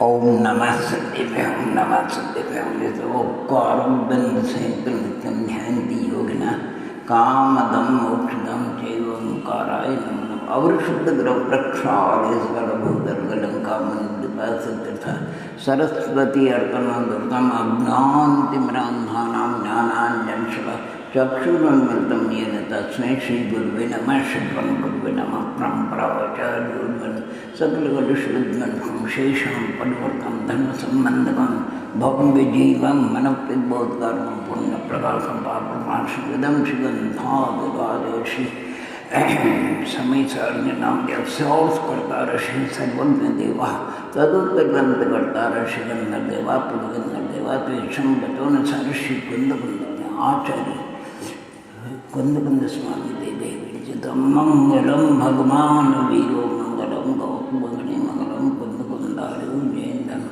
ओम नमः सत्यभ्य ओम नमः सत्यभ्य जैसे वो कौरबंद से नित्यम ध्यान योगिना कामदम मोक्षदम चैव ओंकाराय नमः अवृषुद्ध ग्रह वृक्षालंका मुनिर्दिता सरस्वती अर्पणोदम अज्ञान्तिम्रान्धानां ज्ञानाञ्जनशला चक्षुरुन्मिलितं येन तस्मै श्रीगुरुवे नमः श्रीपरमगुरुवे नमः परम्पराचार्योन्मन् सकलकलुषविद्वन्तं शेषं परिवर्तं धर्मसम्बन्धकं भवं विजीवं मनःपिबोधकर्मं पुण्यप्रकाशं पापप्रमाशविदं श्रीगन्धादिराजर्षि समय सारण्य नाम सोर्स करता ऋषि सर्वज्ञ देवा तदुत्तरग्रंथ करता ऋषि गंधर देवा पुलगंधर देवा त्वेषम बतो न ऋषि कुंद आचार्य कुंद स्वामी देवे विरचितम मंगलम भगवान वीरो मंगलम गौतमगणे मंगलम कुंदारो जयंतम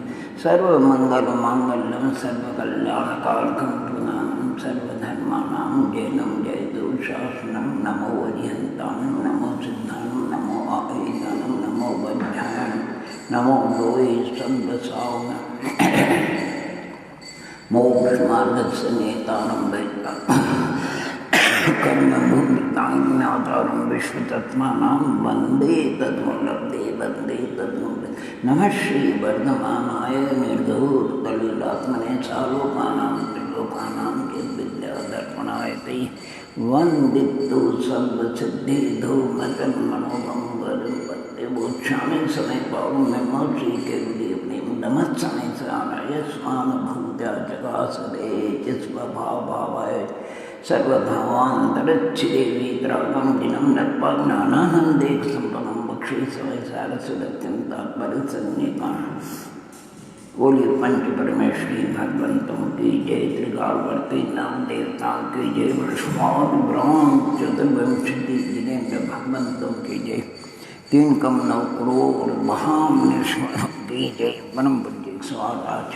सर्वमंगल मांगल्यम सर्वकल्याणकालकं पुनानं सर्वधर्माणां जयनं जयतु शासनं नमो वरिहन्तां नमो सिद्धानं नमो आयुधानं नमो वज्रायणं नमो लोये सद्वसावनं मोक्षमार्गस्य नेतारं कर्मभूमिताज्ञातारं विश्वतत्त्वानां वन्दे तद्मूलब्धे वन्दे तद्मूले नमः श्रीवर्धमानाय निर्धूतकलिलात्मने सालोकानां त्रिलोकानां यद्विद्यादर्पणाय ते वन्दितु सर्वसिद्धिधो मनोमङ्गलं पत्यवोक्षामि समय पौर्णमोक्षी केवली अपने नमः समय साराय स्वानुभूत्या जगासदे स्वभावाय सर्वभावान्तरच्छिदेवी त्रागं दिनं नत्वा ज्ञानानन्देक सम्पन्नं बक्षे समय सारस्वत्यं तात्पर्यसन्निकान् बोलिए पंच परमेश्वरी भगवंतों की जय त्रिकालवर्ती नाम देवताओं की जय वृषभाद ब्रह्म चतुर्विंशति जिनेन्द्र भगवंतों की जय 3 कम 9 करोड़ महामुनीश्वरों की जय परम पूज्य 108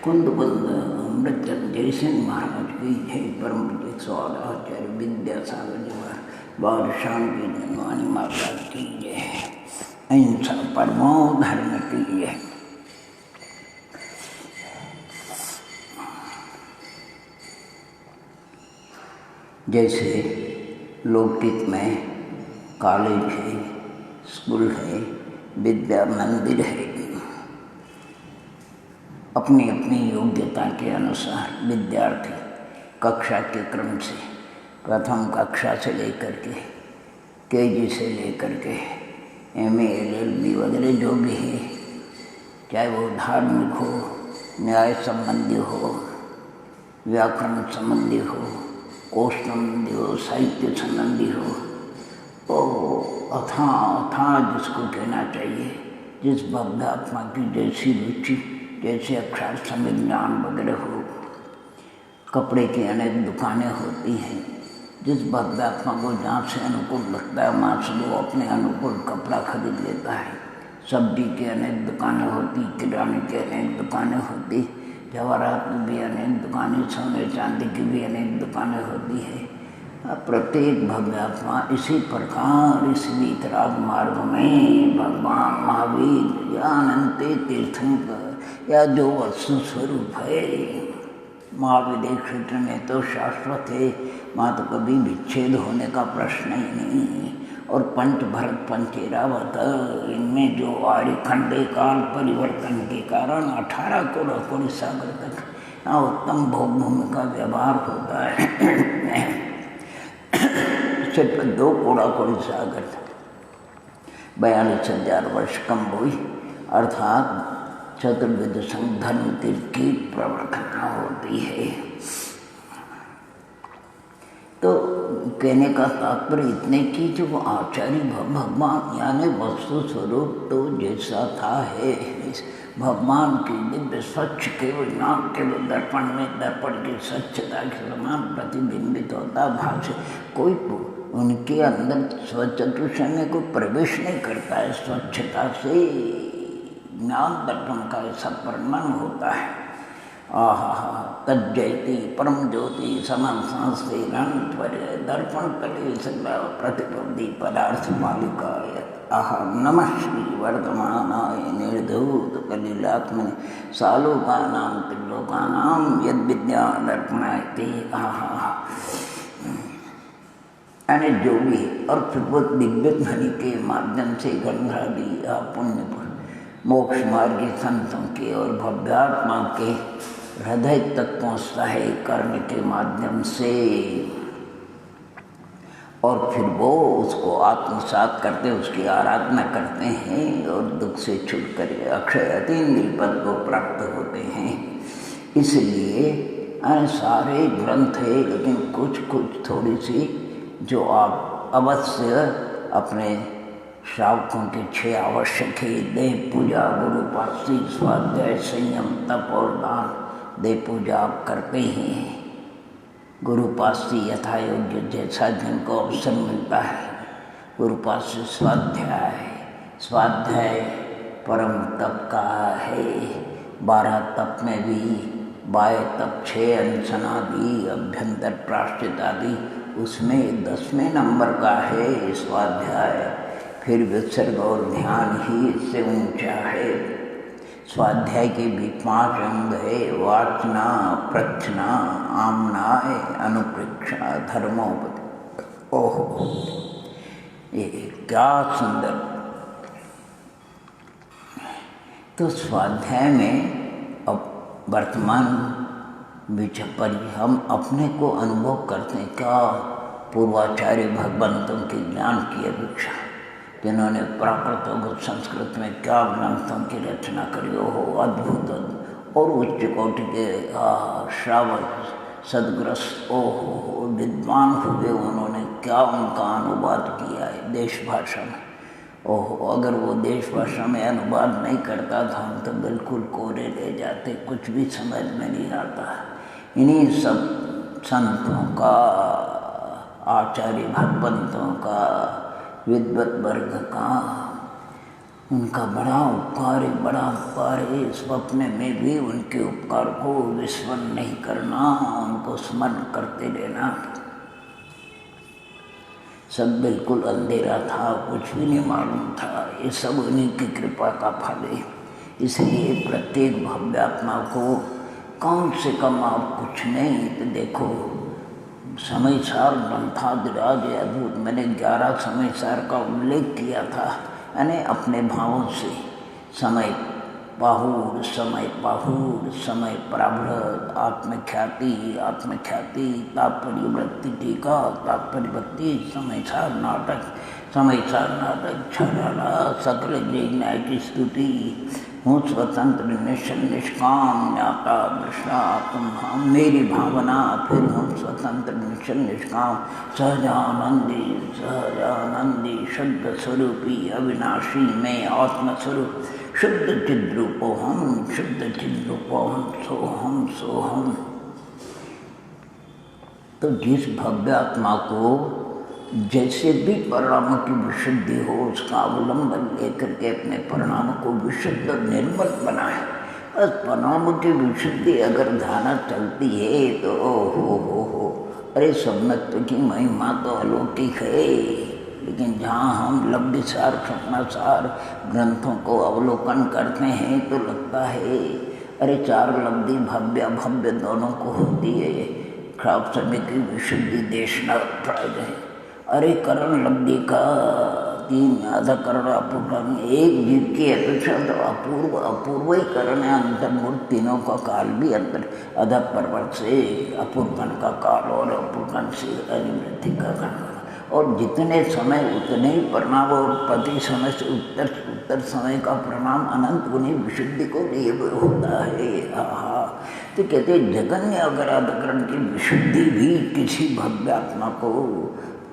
कुंद अमृतचंद जयसिंह महाराज की जय परम पूज्य 108 विद्यासागर जवाहर बादशाह की जनवानी माता की जय अहिंसा परमो धर्म की जय। जैसे लौकिक में कॉलेज है, स्कूल है, विद्या मंदिर है, अपनी अपनी योग्यता के अनुसार विद्यार्थी कक्षा के क्रम से प्रथम कक्षा से लेकर के केजी से लेकर के एमए LLB वगैरह जो भी है, चाहे वो धार्मिक हो, न्याय संबंधी हो, व्याकरण संबंधी हो, कोश संबंधी हो, साहित्य संबंधी हो, तो अथा जिसको कहना चाहिए, जिस भक्तात्मा की जैसी रुचि, जैसे अक्षर समित ज्ञान वगैरह हो। कपड़े की अनेक दुकानें होती हैं, जिस भक्तात्मा को जहाँ से अनुकूल लगता है वहाँ से वो अपने अनुकूल कपड़ा खरीद लेता है। सब्जी की अनेक दुकानें होती, किराने की अनेक दुकानें होती, जवाहरात में भी अनेक दुकानें, सोने चांदी की भी अनेक दुकानें होती है। प्रत्येक भव्यात्मा इसी प्रकार इस वीतराग मार्ग में भगवान महावीर या अनंत तीर्थंकर या जो वस्तु स्वरूप है, महावीर क्षेत्र में तो शाश्वत है, वहाँ तो कभी विच्छेद होने का प्रश्न ही नहीं। और पंच भरत पंचेरावत, इनमें जो आर्य खंडे काल परिवर्तन के कारण 18 कोटि सागर तक उत्तम भोग भूमि का व्यवहार होता है। सिर्फ 2 कोटि सागर 42,000 वर्ष कम हुई, अर्थात चतुर्विध धर्म की प्रवर्तना होती है। तो कहने का तात्पर्य इतने की जो आचार्य भगवान यानी वस्तु स्वरूप तो जैसा था है, भगवान की दिव्य स्वच्छ केवल नाम केवल दर्पण में दर्पण की स्वच्छता के समान प्रतिबिंबित होता भाष्य। कोई उनके अंदर स्वचतुष्य में कोई प्रवेश नहीं करता है। स्वच्छता से ज्ञान दर्पण का ऐसा परिणाम होता है। तज्जयति परम ज्योति समन संस्थिरन दर्पण तले सकला प्रतिपदी पदार्थ मालिकाय नमः श्री वर्धमानाय निर्धो धूत कलिलात्म सालों का नाम त्रिलों का नाम यद विद्या दर्पणायते आहा। यानी जो भी, और फिर वो दिव्य ध्वनि के माध्यम से गंगादी पुण्य पर मोक्ष मार्गी संतों के और भव्यात्मा के हृदय तक पहुँचता है कर्म के माध्यम से, और फिर वो उसको आत्मसात करते, उसकी आराधना करते हैं और दुख से छूटकर अक्षय अतीन्द्रिय पद को प्राप्त होते हैं। इसलिए सारे ग्रंथ है, लेकिन कुछ कुछ थोड़ी सी जो आप अवश्य अपने श्रावकों के 6 आवश्यक है, देव पूजा, गुरुपासी, स्वाध्याय, संयम, तप और दान। देव पूजा आप करते हैं, गुरुपासी यथा योग्य जैसा जिनको अवसर मिलता है, गुरुपासी स्वाध्याय, स्वाध्याय परम तप का है। 12 तप में भी बाह्य तप 6 अनशनादि, अभ्यंतर प्राश्चित आदि, उसमें 10वें नंबर का है स्वाध्याय। फिर विसर्ग और ध्यान ही इससे ऊंचा है। स्वाध्याय के भी 5 अंग है, वाचना, प्रच्छना, आमनाय, अनुप्रेक्षण, धर्मोपदेश। ओहो, ये क्या सुंदर। तो स्वाध्याय में अब वर्तमान पर हम अपने को अनुभव करते हैं क्या? पूर्वाचार्य भगवंतों के ज्ञान की अपेक्षा, जिन्होंने प्राकृत और संस्कृत में क्या ग्रंथों की रचना करी हो, अद्भुत और उच्च कोटि के श्रावक सदग्रस्त ओहो विद्वान हुए, उन्होंने क्या उनका अनुवाद किया है देश भाषा में। ओहो, अगर वो देश भाषा में अनुवाद नहीं करता था हम तो बिल्कुल कोरे रह जाते, कुछ भी समझ में नहीं आता। इन्हीं सब संतों का, आचार्य भगवंतों का, विद्वत वर्ग का, उनका बड़ा उपकार है, बड़ा उपकार है। स्वप्न में भी उनके उपकार को विस्मरण नहीं करना, उनको स्मरण करते रहना। सब बिल्कुल अंधेरा था, कुछ भी नहीं मालूम था, ये सब उन्हीं की कृपा का फल है। इसलिए प्रत्येक भव्यात्मा को कम से कम आप कुछ नहीं तो देखो, समय सार ग्रंथादिराज अद्भुत। मैंने 11 समय सार का उल्लेख किया था, यानी अपने भावों से समय पाहुर, समय पाहुर, समय प्रावृत, आत्मख्याति, आत्मख्याति, तात्पर्यवृत्ति टीका, तात्पर्यवृत्ति, समय सार नाटक, समय सार नाटक, छाड़ा, सकल न्याय की स्तुति, हूँ स्वतंत्र निश्चल निष्काम ज्ञाता दृष्टा तुम मेरी भावना, फिर हूँ स्वतंत्र निश्चल निष्काम सहजानंदी, सहजानंदी शुद्ध स्वरूपी अविनाशी में आत्मस्वरूप शुद्ध चिद्रूपो हम, शुद्ध चिद्रूपो हम, सोहम। तो जिस भव्यात्मा को जैसे भी परिणामों की विशुद्धि हो, उसका अवलंबन लेकर के अपने परिणामों को विशुद्ध निर्मल बनाए। बस परिणामों की विशुद्धि अगर धारा चलती है तो हो अरे सम्यत्व की महिमा तो अलौकिक है। लेकिन जहाँ हम लब्धिसार स्वप्नासार ग्रंथों को अवलोकन करते हैं तो लगता है अरे 4 लब्धि भव्य भव्य दोनों को होती है। खराब समय की विशुद्धि देशना प्राय है। अरे करण लब्धि का 3 आधा करण अपूर्ण, एक जीव की अपेक्षा तो अपूर्व ही करण है। अंतर्मूर्त तीनों का काल भी अंतर अध पर्वत से अपूर्वन का काल और अपूर्वन से अनिवृत्ति का काल, और जितने समय उतने ही परिणाम, और प्रति समय से उत्तर समय का परिणाम अनंत उन्हीं विशुद्धि को लिए होता है। तो कहते जगन्य अगराधकरण की विशुद्धि भी किसी भव्यात्मा को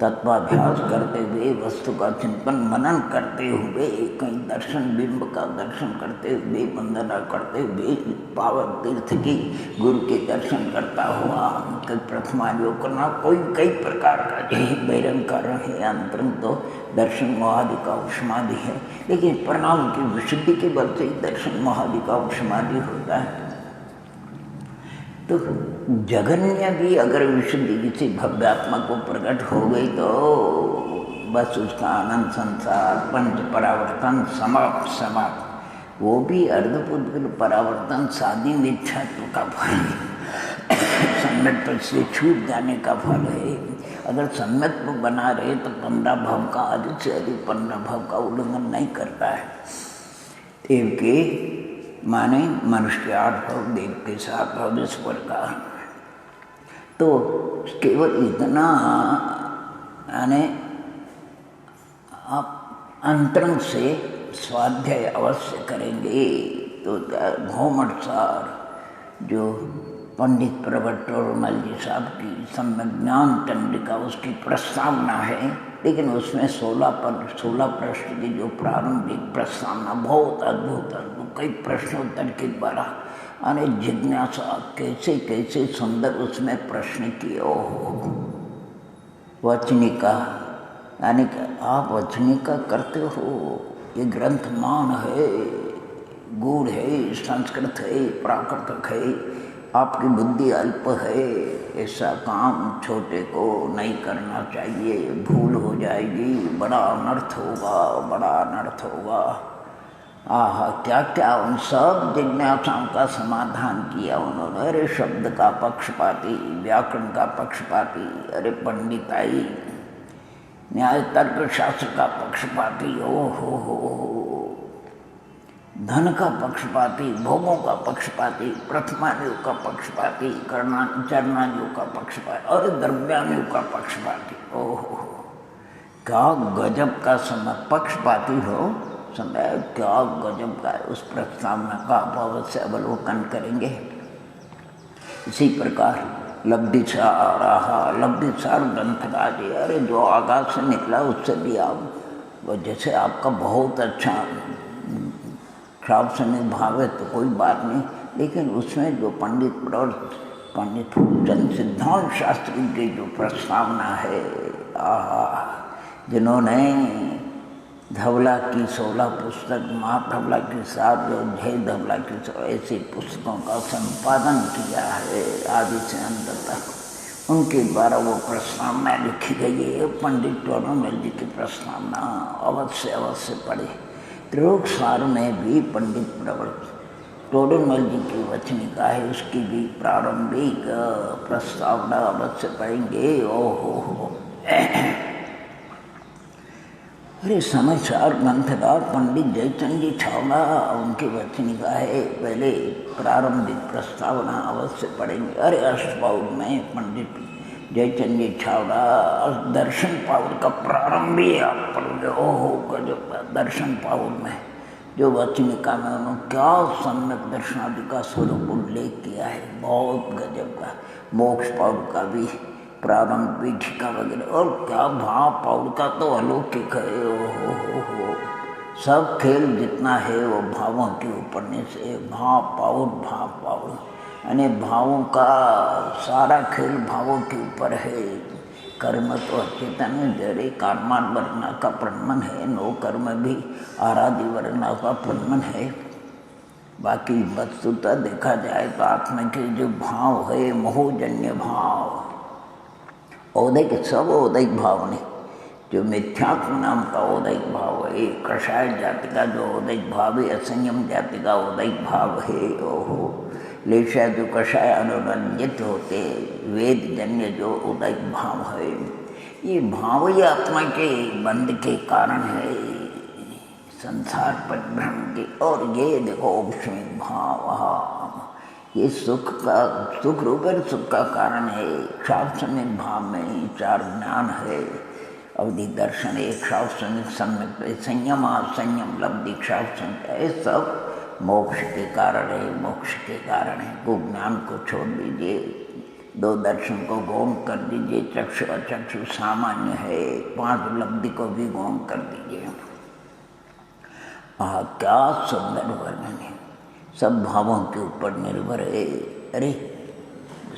तत्वाभ्यास करते हुए, वस्तु का चिंतन मनन करते हुए, कहीं दर्शन बिंब का दर्शन करते हुए, वंदना करते हुए, पावन तीर्थ की गुरु के दर्शन करता हुआ कई प्रथमा योग करना, कोई कई प्रकार का यही बैरंग कारण है। अंतरंग तो दर्शन मोहादि का उष्मादि है, लेकिन परिणाम की विशुद्धि के बल से ही दर्शन मोहादि का उष्मादि होता है। तो जगन्य भी अगर विशुद्धि किसी भव्यात्मा को प्रकट हो गई तो बस उसका अनंत संसार पंच परावर्तन समाप्त। वो भी अर्धपुद्गल परावर्तन साधी मिथ्यात्व का फल है, सम्यक से छूट जाने का फल है। अगर सम्यक बना रहे तो 15 भाव का अधिक से अधिक 15 भाव का उल्लंघन नहीं करता है। देव के माने मनुष्य के 8 भाव, देव के 7 भाव, इस प्रकार। तो केवल इतना यानी आप अंतरंग से स्वाध्याय अवश्य करेंगे तो घोमटसार जो पंडित प्रवट टोडरमल जी साहब की सम्यक ज्ञान चंडिका उसकी प्रस्तावना है, लेकिन उसमें 16 प्रश्न की जो प्रारंभिक प्रस्तावना बहुत अद्भुत कई प्रश्नोत्तर के द्वारा यानी जिज्ञासा कैसे कैसे सुंदर उसमें प्रश्न किए। ओहो वचनिका यानी कि आप वचनिका करते हो, ये ग्रंथ मान है, गूढ़ है, संस्कृत है, प्राकृतिक है, आपकी बुद्धि अल्प है, ऐसा काम छोटे को नहीं करना चाहिए, भूल हो जाएगी, बड़ा अनर्थ होगा। आहा क्या क्या उन सब जिज्ञासाओं का समाधान किया उन्होंने। अरे शब्द का पक्षपाती, व्याकरण का पक्षपाती, अरे पंडिताई, न्याय तर्क शास्त्र का पक्षपाती, हो धन का पक्षपाती, भोगों का पक्षपाती, प्रथमानियों का पक्षपाती, चरणानियों का पक्षपाती और द्रव्यानियों का पक्षपाती। ओहो क्या गजब का समय पक्षपाती हो समय, क्या गजब का उस प्रस्तावना का आप अवश्य अवलोकन करेंगे। इसी प्रकार लब्धिसार ग्रंथराज, अरे जो आकाश से निकला उससे भी आप वो जैसे आपका बहुत अच्छा शास्त्रीय भाव है तो कोई बात नहीं, लेकिन उसमें जो पंडित फूलचंद सिद्धांत शास्त्री की जो प्रस्तावना है, आहा जिन्होंने धवला की 16 पुस्तक, माँ धवला के साथ जो जय धवला की ऐसी पुस्तकों का संपादन किया है आदि से अंत तक, उनके द्वारा वो प्रस्तावना लिखी गई है। पंडित टोडरमल जी की प्रस्तावना अवश्य पढ़े। त्रिलोकसार में भी पंडित प्रवट टोडरमल जी की वचनिका है, उसकी भी प्रारंभिक प्रस्तावना अवश्य पढ़ेंगे। ओहो अरे समाचार ग्रंथकार पंडित जयचंद जी छावड़ा, उनकी वचनिका है, पहले प्रारंभिक प्रस्तावना अवश्य पढ़ेंगे। अरे अष्टपाउल में पंडित जयचंद जी छावड़ा दर्शन पाउल का प्रारंभ ही आप पढ़ोगे। ओहो गजब, दर्शन पाउल में जो वचनिका में उन्होंने क्या सम्यक दर्शनादि का स्वरूप उल्लेख किया है, बहुत गजब का। मोक्ष पाउल का भी प्रारंभ पीठिका वगैरह, और क्या भाव पाउल का तो अलौकिक है। हो सब खेल जितना है वो भावों के ऊपर से, भाव पाउल यानी भावों का सारा खेल भावों के ऊपर है। कर्म तो अचेतन जड़े कर्मान वर्णा का प्रणमन है, नो कर्म भी आराधि वर्णा का प्रणमन है। बाकी वस्तुतः देखा जाए तो आत्मा के जो भाव है मोहजन्य भाव, औदैक सब औदैक भाव नहीं, जो मिथ्यात्व नाम का औदैक भाव है, कषाय जाति का जो औदैक भाव है, असंयम जाति का औदैक भाव है। ओहो लेशा जो कषाय अनुरंजित होते, वेद जन्य जो औदैक भाव है, ये भाव ही आत्मा के बंध के कारण है, संसार परिभ्रम के। और ये देखो औष्मिक भाव, ये सुख रूप सुख का कारण है। शास्त्रिक भाव में 4 ज्ञान है, अवधि दर्शन एक शास्त्रिक, सम्यक संयम लब्धि शास्त्रिक, ये सब मोक्ष के कारण है। वो ज्ञान को छोड़ दीजिए, 2 दर्शन को गौण कर दीजिए, चक्षु अचक्षु सामान्य है, 5 लब्धि को भी गौण कर दीजिए। क्या सुंदर वर्णन है, सब भावों के ऊपर निर्भर है। अरे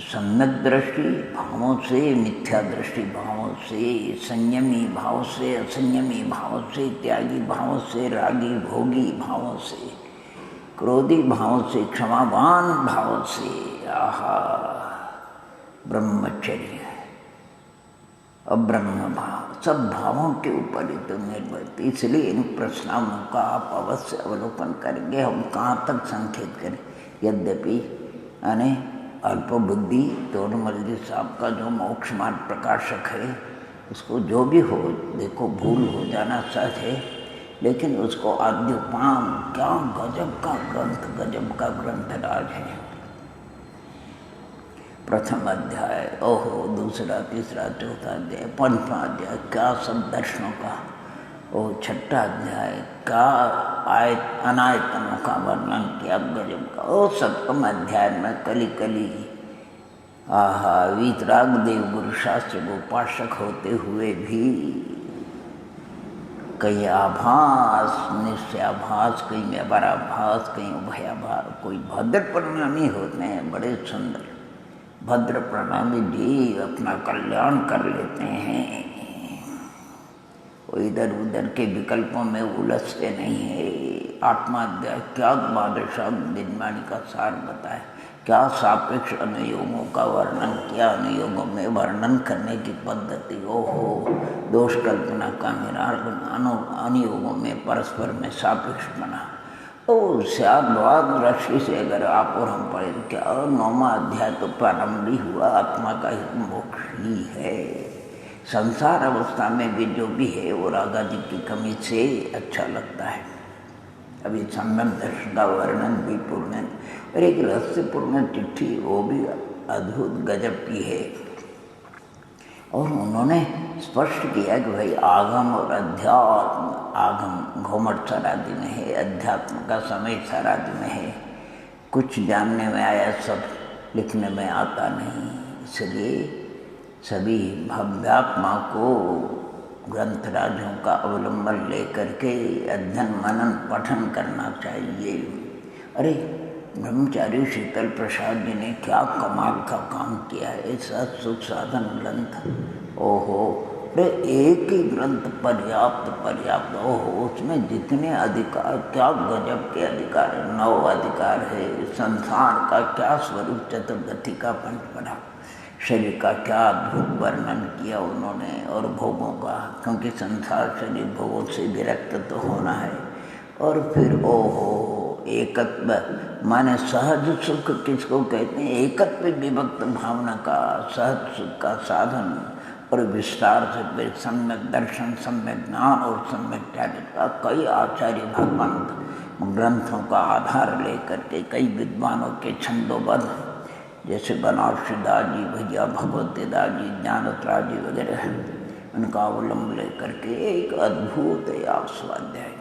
सम्यक दृष्टि भावों से, मिथ्या दृष्टि भावों से, संयमी भाव से, असंयमी भाव से, त्यागी भाव से, रागी भोगी भावों से, क्रोधी भाव से, क्षमावान भाव से। आहा ब्रह्मचर्य और ब्रह्म भाव, सब भावों के ऊपर ही तो निर्भर। इसलिए इन प्रश्नावों का आप अवश्य अवलोकन करेंगे। हम कहाँ तक संकेत करें, यद्यपि यानी अल्प बुद्धि तोड़मल जी साहब का जो मोक्ष मार्ग प्रकाशक है, उसको जो भी हो, देखो भूल हो जाना सहज है, लेकिन उसको आद्योपान क्या गजब का ग्रंथ, गजब का ग्रंथ राज है। प्रथम अध्याय, ओहो, दूसरा तीसरा चौथा अध्याय, पंचवा अध्याय, क्या सब दर्शनों का, ओ छठा अध्याय, क्या अनायतनों का वर्णन किया, गजब का। ओ सप्तम अध्याय में कली कली, आहा, वीतराग देव गुरु शास्त्र को उपासक होते हुए भी कहीं आभास, निश्चयाभास, कहीं व्यवहाराभास, कहीं उभयाभास, कोई भद्र परिणामी होते हैं, बड़े सुंदर भद्र प्रणामी जी अपना कल्याण कर लेते हैं। वो इधर उधर के विकल्पों में उलझते नहीं है। आत्माध्याय क्या बादशाह दिनवाणी का सार बताए, क्या सापेक्ष अनुयोगों का वर्णन किया, अनुयोगों में वर्णन करने की पद्धति, ओहो, दोष कल्पना का निराकरण, अनुयोगों में परस्पर में सापेक्ष बना। तो श्याद्वाद रश्मि से अगर आप और हम पढ़े तो क्या, 9वां अध्याय तो प्रारंभ ही हुआ, आत्मा का हित मोक्ष ही है। संसार अवस्था में भी जो भी है वो रागादि की कमी से अच्छा लगता है। अभी संगम दर्शन का वर्णन भी पूर्ण, और एक रहस्यपूर्ण चिट्ठी वो भी अद्भुत गजब की है। और उन्होंने स्पष्ट किया कि भाई आगम और अध्यात्म, आगम घूमट सरादि में है, अध्यात्म का समय सरादि में है। कुछ जानने में आया, सब लिखने में आता नहीं। इसलिए सभी भव्यात्मा को ग्रंथराजों का अवलंबन लेकर के अध्ययन मनन पठन करना चाहिए। अरे ब्रह्मचारी शीतल प्रसाद जी ने क्या कमाल का काम किया है, सत सुख साधन ग्रंथ, ओहो, अरे एक ही ग्रंथ पर्याप्त, ओहो, उसमें जितने अधिकार, क्या गजब के अधिकार, 9 अधिकार है। संसार का क्या स्वरूप, चतुर्गति का पंचपरा, शरीर का क्या अद्भुत वर्णन किया उन्होंने, और भोगों का, क्योंकि संसार शरीर भोगों से विरक्त तो होना है। और फिर ओहो, एकत्व माने सहज सुख किसको कहते हैं, एकत्व विभक्त भावना का सहज सुख का साधन, और विस्तार से फिर सम्यक दर्शन, सम्यक ज्ञान और सम्यक त्याग का कई आचार्य भगवंत ग्रंथों का आधार लेकर के, कई विद्वानों के छंदोबद्ध, जैसे बनारसी दास जी, भैया भगवती दास जी, ज्ञानत्राज जी वगैरह, उनका अवलंब लेकर के एक अद्भुत स्वाध्याय।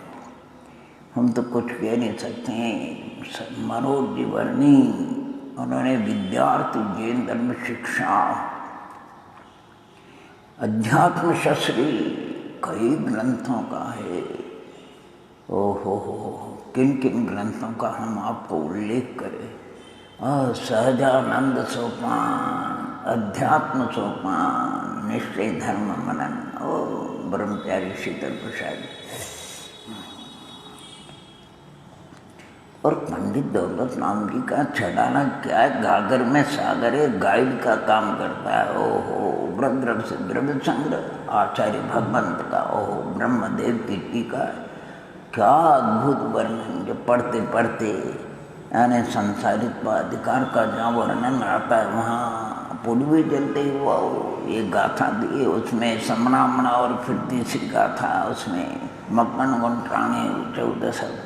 हम तो कुछ कह नहीं सकते हैं। मनोज जी वर्णी, उन्होंने विद्यार्थी जैन धर्म शिक्षा, अध्यात्म शास्त्री, कई ग्रंथों का है। ओहो हो, किन किन ग्रंथों का हम आपको उल्लेख करें। सहजानंद सोपान, अध्यात्म सोपान, निश्चय धर्म मनन, ओ ब्रह्मचारी शीतल प्रसाद। और पंडित दौलत राम जी का छड़ाना क्या है, गागर में सागर है, गाइड का काम करता है। ओहो, ब्रद्रव से द्रव्य संग्रह, आचार्य भगवंत का, ओहो, ब्रह्मदेव की टीका, क्या अद्भुत वर्णन, जो पढ़ते पढ़ते यानी संसारित अधिकार का जहाँ वर्णन आता है, वहाँ पूर्वी जलते हुआ ये गाथा दी, उसमें समनामना, और फिर तीसरी गाथा, उसमें मक्कन गुंट्राणी 14 सब।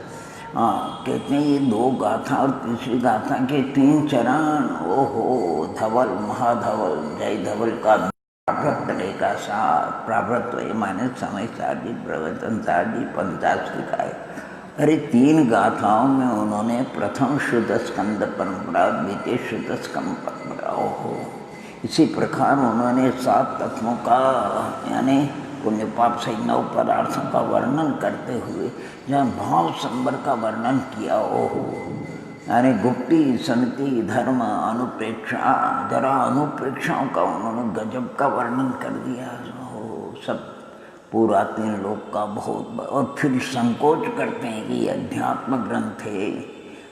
हाँ, कहते हैं ये 2 गाथा और तीसरी गाथा के 3 चरण, ओहो, धवल महाधवल जय धवल का प्रावृत रेखा सार, प्रावृत माने समय सारजी, प्रवचन सारजी, पंचाश्री का। अरे 3 गाथाओं में उन्होंने प्रथम शुद्ध स्कंद परंपरा, द्वितीय शुद्ध स्कंद परंपरा, ओहो, इसी प्रकार उन्होंने 7 तत्वों का यानी पुण्य पाप से 9 पदार्थों का वर्णन करते हुए जहाँ भाव संबर का वर्णन किया, ओहो, यानी गुप्ती, समिति, धर्म, अनुप्रेक्षा, जरा अनुप्रेक्षाओं का उन्होंने गजब का वर्णन कर दिया। हो सब पूरा 3 लोक का बहुत, और फिर संकोच करते हैं कि ये अध्यात्म ग्रंथ है,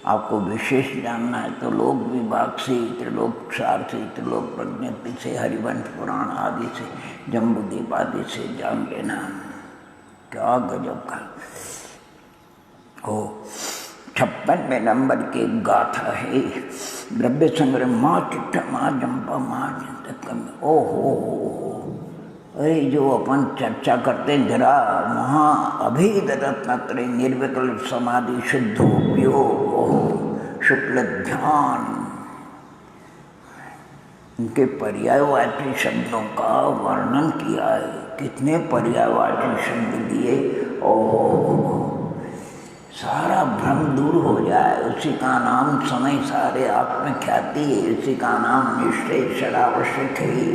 आपको विशेष जानना है तो लोक विभाग से, त्रिलोक सार से, त्रिलोक प्रज्ञप्ति से, हरिवंश पुराण आदि से, जम्बूद्वीप आदि से जान लेना। क्या गजब का हो। 56वें नंबर की गाथा है द्रव्य संग्रह माँ चिट्ठा माँ जंपा माँ चिंतक। ओहो, अरे जो अपन चर्चा करते जरा वहाँ अभेद रत्नत्रय निर्विकल्प समाधि शुद्धोपयोग शुक्ल ध्यान, इनके पर्यायवाची शब्दों का वर्णन किया है। कितने पर्यायवाची शब्द दिए, ओहो, सारा भ्रम दूर हो जाए। उसी का नाम समय सारे आत्मख्याति है, उसी का नाम निश्चय षडावश्यक है,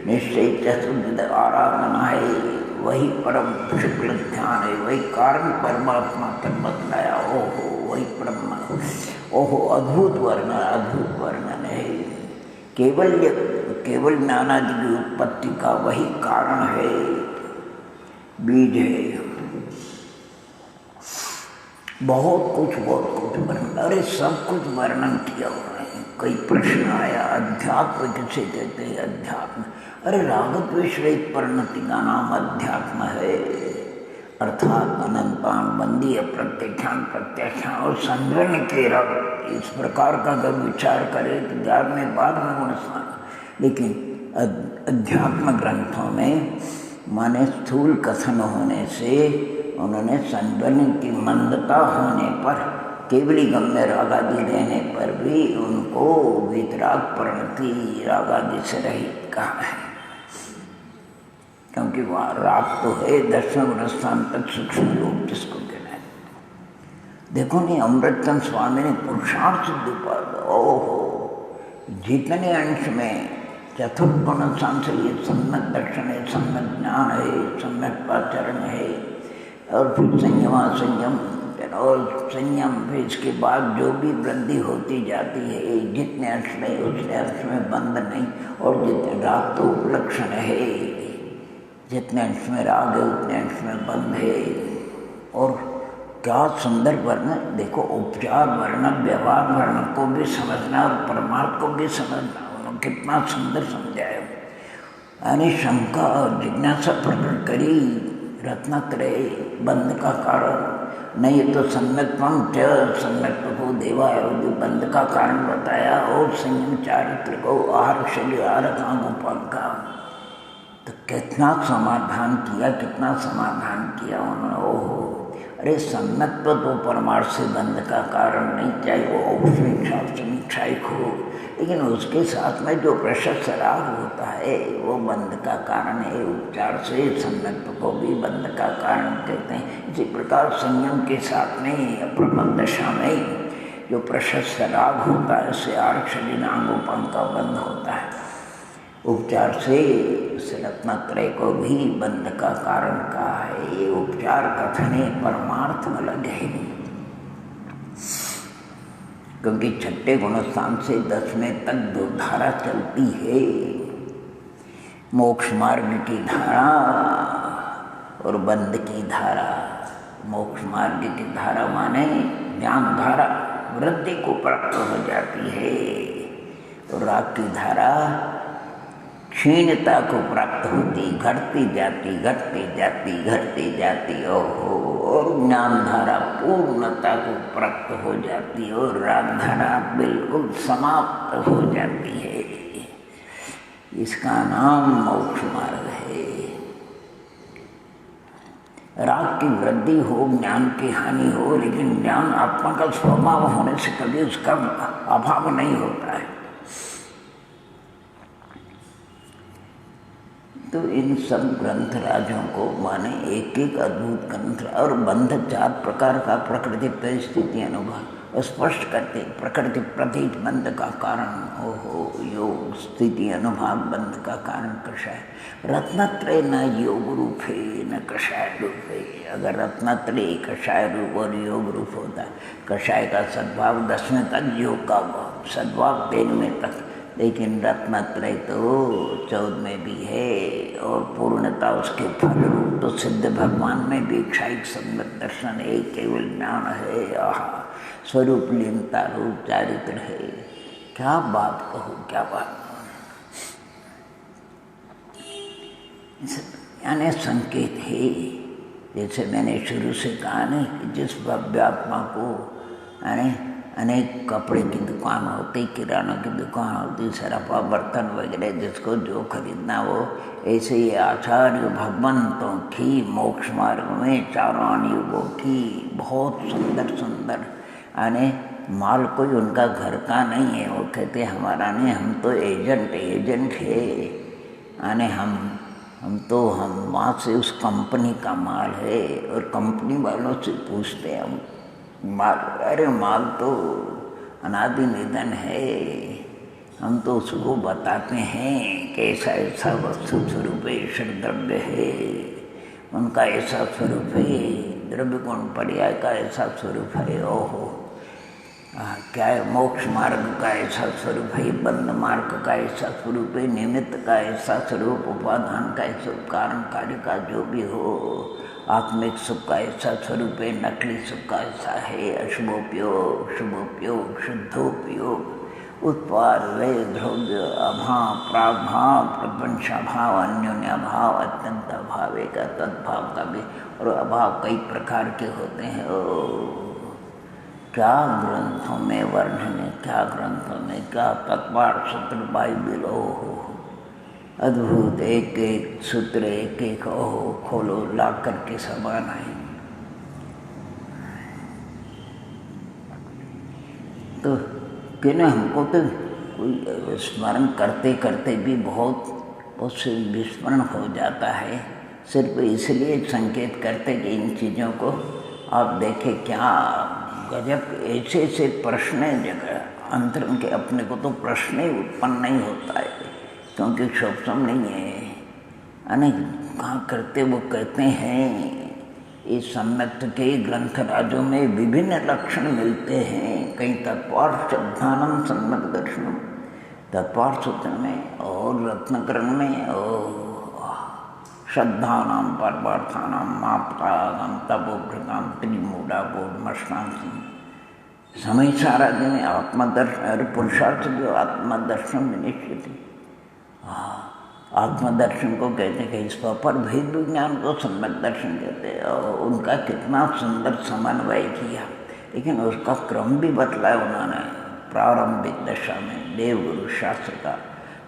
निश्चय चतुर्विध आराधना है, वही परम शुक्ल ध्यान है, वही कारण परमात्मा तक बतलाया। ओहो, वही ब्रह्म, ओहो, अद्भुत वर्णन है। केवल ज्ञानादि की उत्पत्ति का वही कारण है, बीज है। बहुत कुछ वर्णन, अरे सब कुछ वर्णन किया हुआ है। कई प्रश्न आया, अध्यात्म किसे कहते हैं? अध्यात्म, अरे रागत विश्रित परिणति का नाम अध्यात्म है। अर्थात अनंतान बंदी अप्रत्यक्षान प्रत्याख्यान और संग्रह के रग, इस प्रकार का अगर विचार करे तो ध्यान में बाद में गुणस्थान। लेकिन अध्यात्म ग्रंथों में माने स्थूल कथन होने से उन्होंने संध्वनि की मंदता होने पर, केवली गम्य रागादि रहने पर भी उनको वीतराग परिणति रागादि से रहित कहा है। क्योंकि वहाँ राग तो है, 10वें गुणस्थान तक सूक्ष्म रूप जिसको कहना है। देखो नहीं, अमृतचंद स्वामी ने पुरुषार्थ सिद्धि पर, ओहो, जितने अंश में चतुर्थ गुणस्थान से ये सम्यक दर्शन है, सम्यक ज्ञान है, सम्यक आचरण है, और फिर संयम और संयम, फिर इसके बाद जो भी वृद्धि होती जाती है, जितने अंश में उतने अंश में बंध नहीं, और जितने राग तो उपलक्षण है, जितने अंश में राग है उतने अंश में बंध है। और क्या सुंदर वर्णन, देखो उपचार वर्णन, व्यवहार वर्णन को भी समझना और परमार्थ को भी समझना, उन्होंने कितना सुंदर समझाया। यानी शंका और जिज्ञासा प्रकट करी, रत्नत्रय बंध का कारण नहीं तो सम्यक्त्वं च, सम्यक्त्व को देवा बंध का कारण बताया, और संयम चारित्र को आहार शैली आहारकांग का। तो कितना समाधान किया उन्होंने। ओहो, अरे सम्यक्त्व तो परमार्थ से बंध का कारण नहीं, चाहे वो औपनिषद समीक्षायिक हो, लेकिन उसके साथ में जो प्रशस्त राग होता है वो बंध का कारण है। उपचार से सम्यक्त्व को भी बंध का कारण कहते हैं। इसी प्रकार संयम के साथ में प्रबंध दशा में जो प्रशस्त राग होता है उससे आर्षलिनांगोपन का बंध होता है। उपचार से रत्नत्रय को भी बंध का कारण कहा है। ये उपचार कथन है, परमार्थ अलग है। क्योंकि 6ठे गुणस्थान से 10वें तक दो धारा चलती है, मोक्ष मार्ग की धारा और बंध की धारा। मोक्ष मार्ग की धारा माने ज्ञान धारा, वृद्धि को प्राप्त हो जाती है, और राग की धारा क्षीणता को प्राप्त होती, घटती जाती ओहो, और ज्ञान धारा पूर्णता को प्राप्त हो जाती है, और राग धारा बिल्कुल समाप्त हो जाती है। इसका नाम मोक्ष मार्ग है। राग की वृद्धि हो, ज्ञान की हानि हो, लेकिन ज्ञान आत्मा का स्वभाव होने से कभी उसका अभाव नहीं होता है। तो इन सब ग्रंथ राजों को माने एक एक अद्भुत ग्रंथ, और बंध 4 प्रकार का प्रकृति परिस्थिति अनुभव स्पष्ट करते। प्रकृति प्रतीत बंध का कारण, ओहो, योग स्थिति अनुभाव बंध का कारण कषाय। रत्नत्रय न योग रूप है न कषाय रूप है। अगर रत्नत्रय कषाय रूप और योग रूप होता, कषाय का सद्भाव 10वें तक, योग का सद्भाव 13वें तक, लेकिन रत्नत्रय तो 14 में भी है और पूर्णता उसके फल रूप तो सिद्ध भगवान में भी इच्छाइक सम्यक दर्शन है, केवल ज्ञान है, आहा स्वरूप लीनता रूप चारित्र है। क्या बात कहूँ, क्या बात। यानी संकेत है, जैसे मैंने शुरू से कहा नहीं कि जिस भव्यात्मा को यानी अनेक कपड़े की दुकान होती, किराना की दुकान होती, सराफा बर्तन वगैरह, जिसको जो खरीदना वो, ऐसे ही आचार्य भगवंतों की मोक्ष मार्ग में चारों युगों की बहुत सुंदर सुंदर यानी माल कोई उनका घर का नहीं है। वो कहते हमारा नहीं, हम तो एजेंट है, यानी हम वहाँ से उस कंपनी का माल है और कंपनी वालों से पूछते हैं हम माल, अरे माल तो अनादि निधन है, हम तो उसको बताते हैं कि ऐसा ऐसा वस्तु स्वरूप ईश्वर द्रव्य है, उनका ऐसा स्वरूप है, द्रव्य गुण पर्याय का ऐसा स्वरूप है। ओहो क्या है, मोक्ष मार्ग का ऐसा स्वरूप है, बंद मार्ग का ऐसा स्वरूप है, निमित्त का ऐसा स्वरूप, उपादान का ऐसा, कारण कार्य का जो भी हो, आत्मिक सुख का ऐसा स्वरूप है, नकली सुख का ऐसा है, अशुभोपयोग शुभोपयोग शुद्धोपयोग, उत्पाद वे द्रव्य अभाव प्राभाव प्रपंचाभाव अन्योन्याभाव अत्यंत अभाव का तद्भाव का भी, और अभाव कई प्रकार के होते हैं। क्या ग्रंथों में वर्णन है, क्या ग्रंथों में, क्या तत्वार्थ सूत्र बाइबिल, ओहो अद्भुत, एक एक सूत्र एक एक ओहो खोलो ला करके समान है। तो कहना हमको तो कोई स्मरण करते करते भी बहुत उससे विस्मरण हो जाता है, सिर्फ इसलिए संकेत करते कि इन चीज़ों को आप देखें, क्या गजब ऐसे ऐसे प्रश्न जगह अंतरंग के, अपने को तो प्रश्न ही उत्पन्न नहीं होता है क्योंकि क्षोभम नहीं है। अनेक कहाँ करते वो कहते हैं इस सम्यक्त के ग्रंथ राजों में विभिन्न लक्षण मिलते हैं, कहीं तत्वार्थ शब्दानम सम्यक दर्शनम तत्वार्थ सूत्र में और रत्नकरण में, और श्रद्धानाम परमार्थानाम माप्तागम तपोभृताम त्रिमूढ़ाबोधमष्टाम समय सारा दिन आत्मदर्शन पुरुषार्थ जो आत्मदर्शन में निश्चित है। आत्मदर्शन को कहते हैं इस पर भेद विज्ञान को सम्यक दर्शन कहते हैं, और उनका कितना सुंदर समन्वय किया, लेकिन उसका क्रम भी बतलाया उन्होंने प्रारंभिक दशा में। देवगुरु शास्त्र का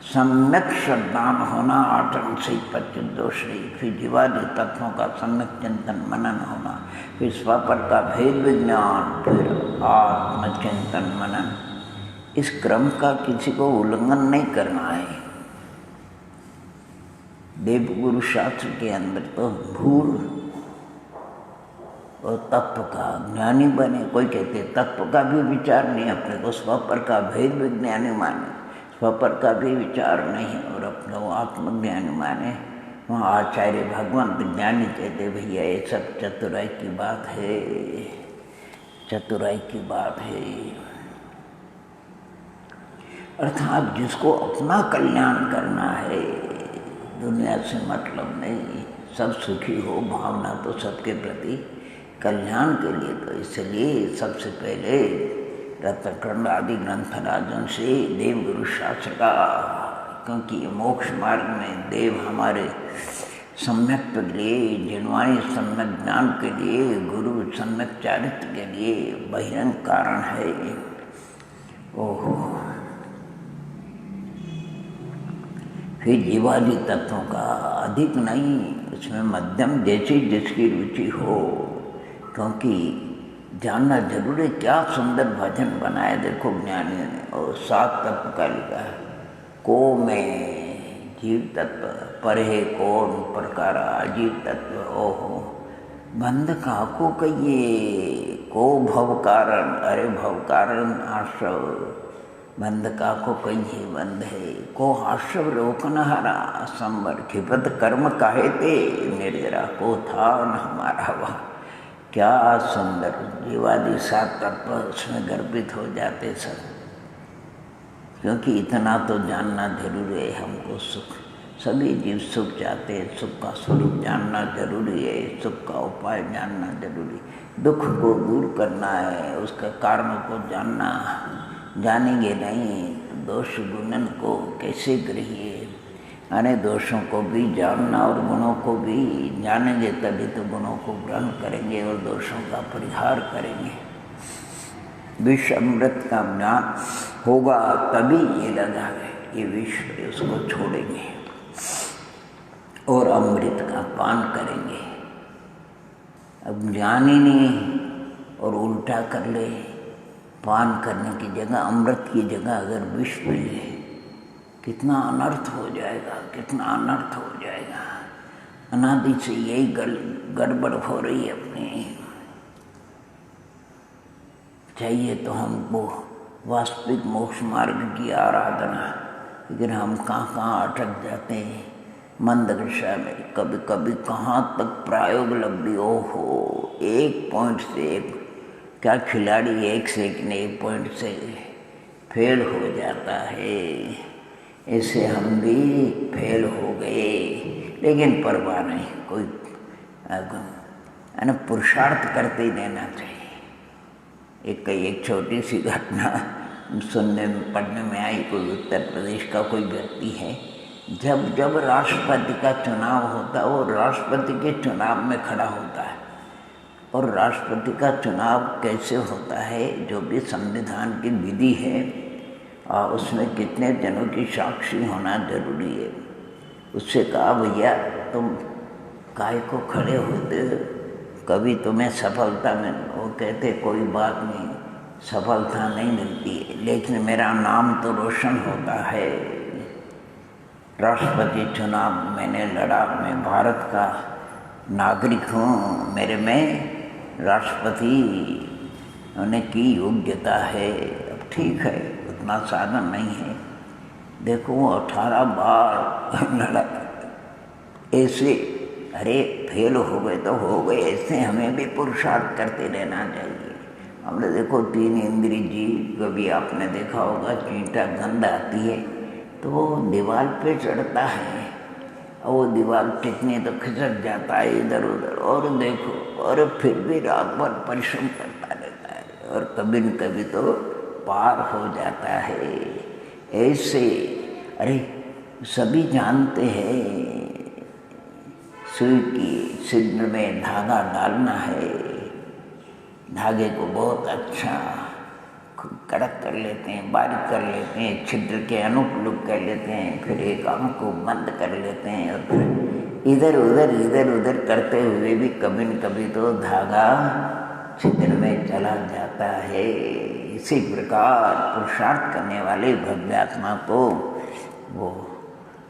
सम्यक श्रद्धान होना, आचरण से 25 दोष रही, फिर जीवादि तत्वों का सम्यक चिंतन मनन होना, फिर स्वापर का भेद विज्ञान, फिर आत्मचिंतन मनन। इस क्रम का किसी को उल्लंघन नहीं करना है। देवगुरु शास्त्र के अंदर तो भूल और तत्व का ज्ञानी बने, कोई कहते तत्व का भी विचार नहीं, अपने को स्वापर का भेद विज्ञानी माने, स्वापर का भी विचार नहीं और अपने को आत्मज्ञानी माने। वहाँ आचार्य भगवंत ज्ञानी कहते भैया ये सब चतुराई की बात है, चतुराई की बात है। अर्थात जिसको अपना कल्याण करना है, दुनिया से मतलब नहीं, सब सुखी हो भावना तो सबके प्रति कल्याण के लिए, तो इसलिए सबसे पहले रत्नकरण आदि ग्रंथ राजों से देवगुरु शास्त्र का, क्योंकि मोक्ष मार्ग में देव हमारे सम्यक के लिए, जिनवाणी सम्यक ज्ञान के लिए, गुरु सम्यक चारित्र के लिए बहिरंग कारण है। ओहो फिर जीवादि तत्वों का अधिक नहीं, उसमें मध्यम जैसी जिसकी रुचि हो, क्योंकि जानना जरूर है। क्या सुंदर भजन बनाया देखो ज्ञानियों ने, और 7 तत्व का लिखा है। को में जीव तत्व, परे कौन प्रकार अजीव तत्व, ओहो बंध काको कहिए, को भव कारण, अरे भव कारण आश्रव, बंध काको कहिए बंध है, को आश्रव रोकन हरा संवर, खिपत कर्म काहे ते निर्जरा, को था न हमारा वह। क्या सुंदर जीवादि 7 तत्व उसमें गर्भित हो जाते सब। क्योंकि इतना तो जानना जरूरी है हमको। सुख, सभी जीव सुख चाहते हैं, सुख का स्वरूप जानना जरूरी है, सुख का उपाय जानना जरूरी, दुख को दूर करना है, उसके कारणों को जानना। जानेंगे नहीं तो दोष गुणन को कैसे ग्रहिए। अने दोषों को भी जानना और गुणों को भी जानेंगे तभी तो गुणों को ग्रहण करेंगे और दोषों का परिहार करेंगे। विष अमृत का ज्ञान होगा तभी ये लगा है, ये विष उसको छोड़ेंगे और अमृत का पान करेंगे। अब ज्ञान ही नहीं और उल्टा कर ले, पान करने की जगह अमृत की जगह अगर विष पी ले, कितना अनर्थ हो जाएगा, कितना अनर्थ हो जाएगा। अनादि से यही गड़बड़ हो रही है अपनी। चाहिए तो हमको वास्तविक मोक्ष मार्ग की आराधना, लेकिन हम कहाँ अटक जाते हैं मंद दशा में। कभी कभी कहाँ तक प्रायोग लब्धि हो, एक पॉइंट से क्या खिलाड़ी एक सेकंड एक पॉइंट से फेल हो जाता है। ऐसे हम भी फेल हो गए, लेकिन परवाह नहीं, कोई है ना, पुरुषार्थ करते ही रहना चाहिए। एक छोटी सी घटना सुनने में पढ़ने में आई। कोई उत्तर प्रदेश का कोई व्यक्ति है, जब राष्ट्रपति का चुनाव होता है वो राष्ट्रपति के चुनाव में खड़ा होता है। और राष्ट्रपति का चुनाव कैसे होता है, जो भी संविधान की विधि है उसमें कितने जनों की साक्षी होना जरूरी है। उससे कहा भैया तुम काय को खड़े होते, कभी तुम्हें सफलता मिल। वो कहते कोई बात नहीं, सफलता नहीं मिलती है, लेकिन मेरा नाम तो रोशन होता है। राष्ट्रपति चुनाव मैंने लड़ा, मैं भारत का नागरिक हूँ, मेरे में राष्ट्रपति होने की योग्यता है। अब ठीक है, उतना साधन नहीं है। देखो 18 बार लड़ा, ऐसे अरे फेल हो गए तो हो गए, ऐसे हमें भी पुरुषार्थ करते रहना चाहिए। हमने देखो 3 इंद्रिय जी, कभी आपने देखा होगा चींटा गंध आती है तो वो दीवार पे चढ़ता है और वो दीवार टिकने तो खिसक जाता है इधर उधर, और देखो और फिर भी रात भर परिश्रम करता रहता है और कभी न कभी तो पार हो जाता है। ऐसे अरे सभी जानते हैं सुई की छिद्र में धागा डालना है, धागे को बहुत अच्छा कड़क कर लेते हैं, बारीक कर लेते हैं, छिद्र के अनुकूल कर लेते हैं, फिर एक आंख को बंद कर लेते हैं और फिर इधर उधर करते हुए भी कभी न कभी तो धागा छिद्र में चला जाता है। इसी प्रकार पुरुषार्थ करने वाले भव्यात्मा को वो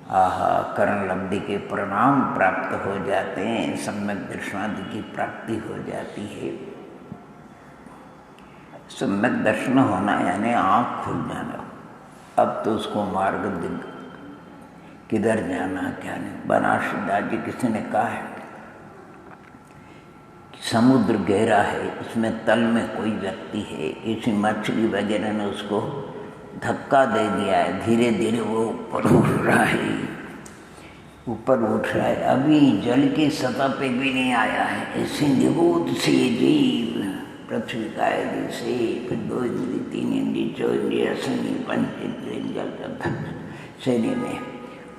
करण लब्धि के परिणाम प्राप्त हो जाते हैं, सम्यक दर्शनादि की प्राप्ति हो जाती है। सम्यक दर्शन होना यानी आँख खुल जाना। अब तो उसको मार्ग दिख, किधर जाना क्या नहीं। बनारस दास जी किसी ने कहा है समुद्र गहरा है, उसमें तल में कोई व्यक्ति है, किसी मछली वगैरह ने उसको धक्का दे दिया है, धीरे धीरे वो ऊपर उठ रहा है, ऊपर उठ रहा है, अभी जल की सतह पे भी नहीं आया है। ऐसे निगूढ़ से जीव पृथ्वी का आदि से फिर 2 इंद्रिय 3 इंद्रिय 4 इंद्रिय असंगी 5 इंद्रिय जल शरीर में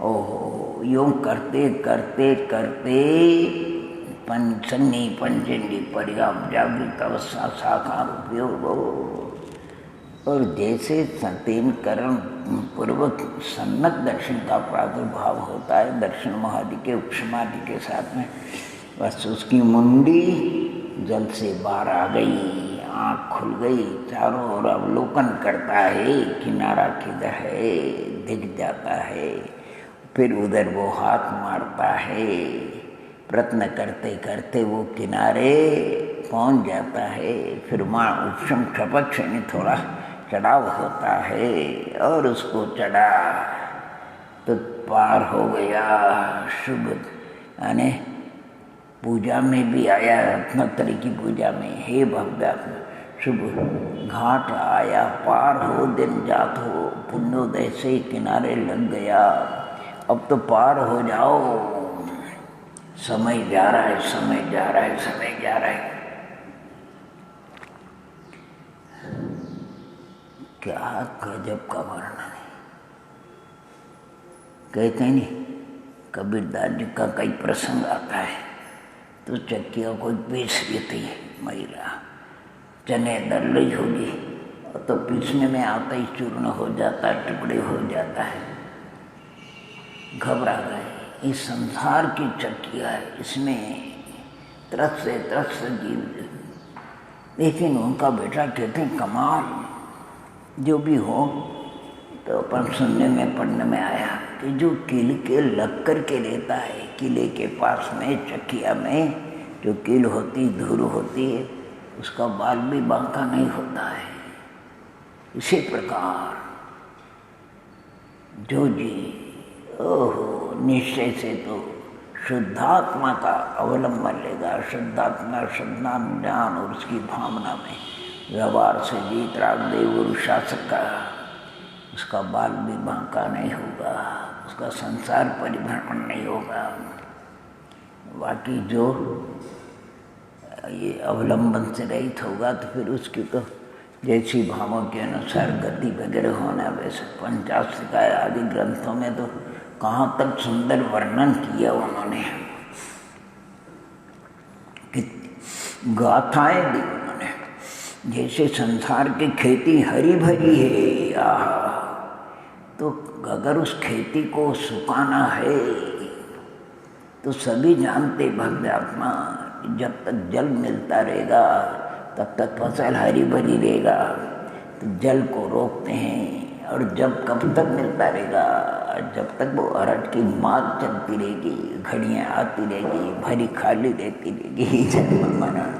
ओहो यूँ करते करते करते पंचंगी पंचेंद्रिय पर्याप्त जागृत अवस्था साकार उपयोग हो। और जैसे संतीन करण पूर्वक सम्यक दर्शन का प्रादुर्भाव होता है, दर्शन महादि के उपशमादि के साथ में, बस उसकी मुंडी जल से बाहर आ गई, आँख खुल गई, चारों ओर अवलोकन करता है, किनारा किधर है दिख जाता है। फिर उधर वो हाथ मारता है, प्रयत्न करते करते वो किनारे पहुंच जाता है। फिर वहाँ उपशम ठपक से नहीं थोड़ा चढ़ाव होता है और उसको चढ़ा तो पार हो गया। शुभ यानी पूजा में भी आया, रत्नोत्तरी की पूजा में, हे भव्यात्मा शुभ घाट आया, पार हो दिन जात हो, पुण्योदय से किनारे लग गया। अब तो पार हो जाओ, समय जा रहा है, समय जा रहा है, समय जा रहा है। क्या गजब का वर्णन है। कहते हैं नहीं, कबीरदास जी का कई प्रसंग आता है तो चक्किया को पीस देती है महिला, चने दल रही होगी और तो पीसने में आता ही चूर्ण हो जाता है, टुकड़े हो जाता है। घबरा गए, इस संसार की चक्किया है, इसमें त्रस्त जीव। लेकिन उनका बेटा कहते हैं कमाल, जो भी हो। तो अपन सुनने में पढ़ने में आया कि जो कील के लग कर के रहता है, किले के पास में चक्किया में जो कील होती, धूल होती है, उसका बाल भी बांका नहीं होता है। इसी प्रकार जो जी ओहो निश्चय से तो शुद्धात्मा का अवलंबन लेगा, शुद्धात्मा शुद्धात्म ज्ञान और उसकी भावना में व्यवहार से जीत राग देव और शासक का, उसका बाल भी बांका नहीं होगा, उसका संसार परिभ्रमण नहीं होगा। बाकी जो ये अवलंबन से रहित होगा तो फिर उसकी तो जैसी भावों के अनुसार गति वगैरह होना। वैसे पंचाशिकाय आदि ग्रंथों में तो कहाँ तक सुंदर वर्णन किया उन्होंने, गाथाएं दी उन्होंने। जैसे संसार की खेती हरी भरी है, तो अगर उस खेती को सुखाना है तो सभी जानते भक्त आत्मा, जब तक जल मिलता रहेगा तब तक फसल हरी भरी रहेगा। तो जल को रोकते हैं, और जब कब तक मिलता रहेगा, जब तक वो अरट की मार चलती रहेगी, घड़ियाँ आती रहेगी, भरी खाली रहती रहेगी जन्म मरण।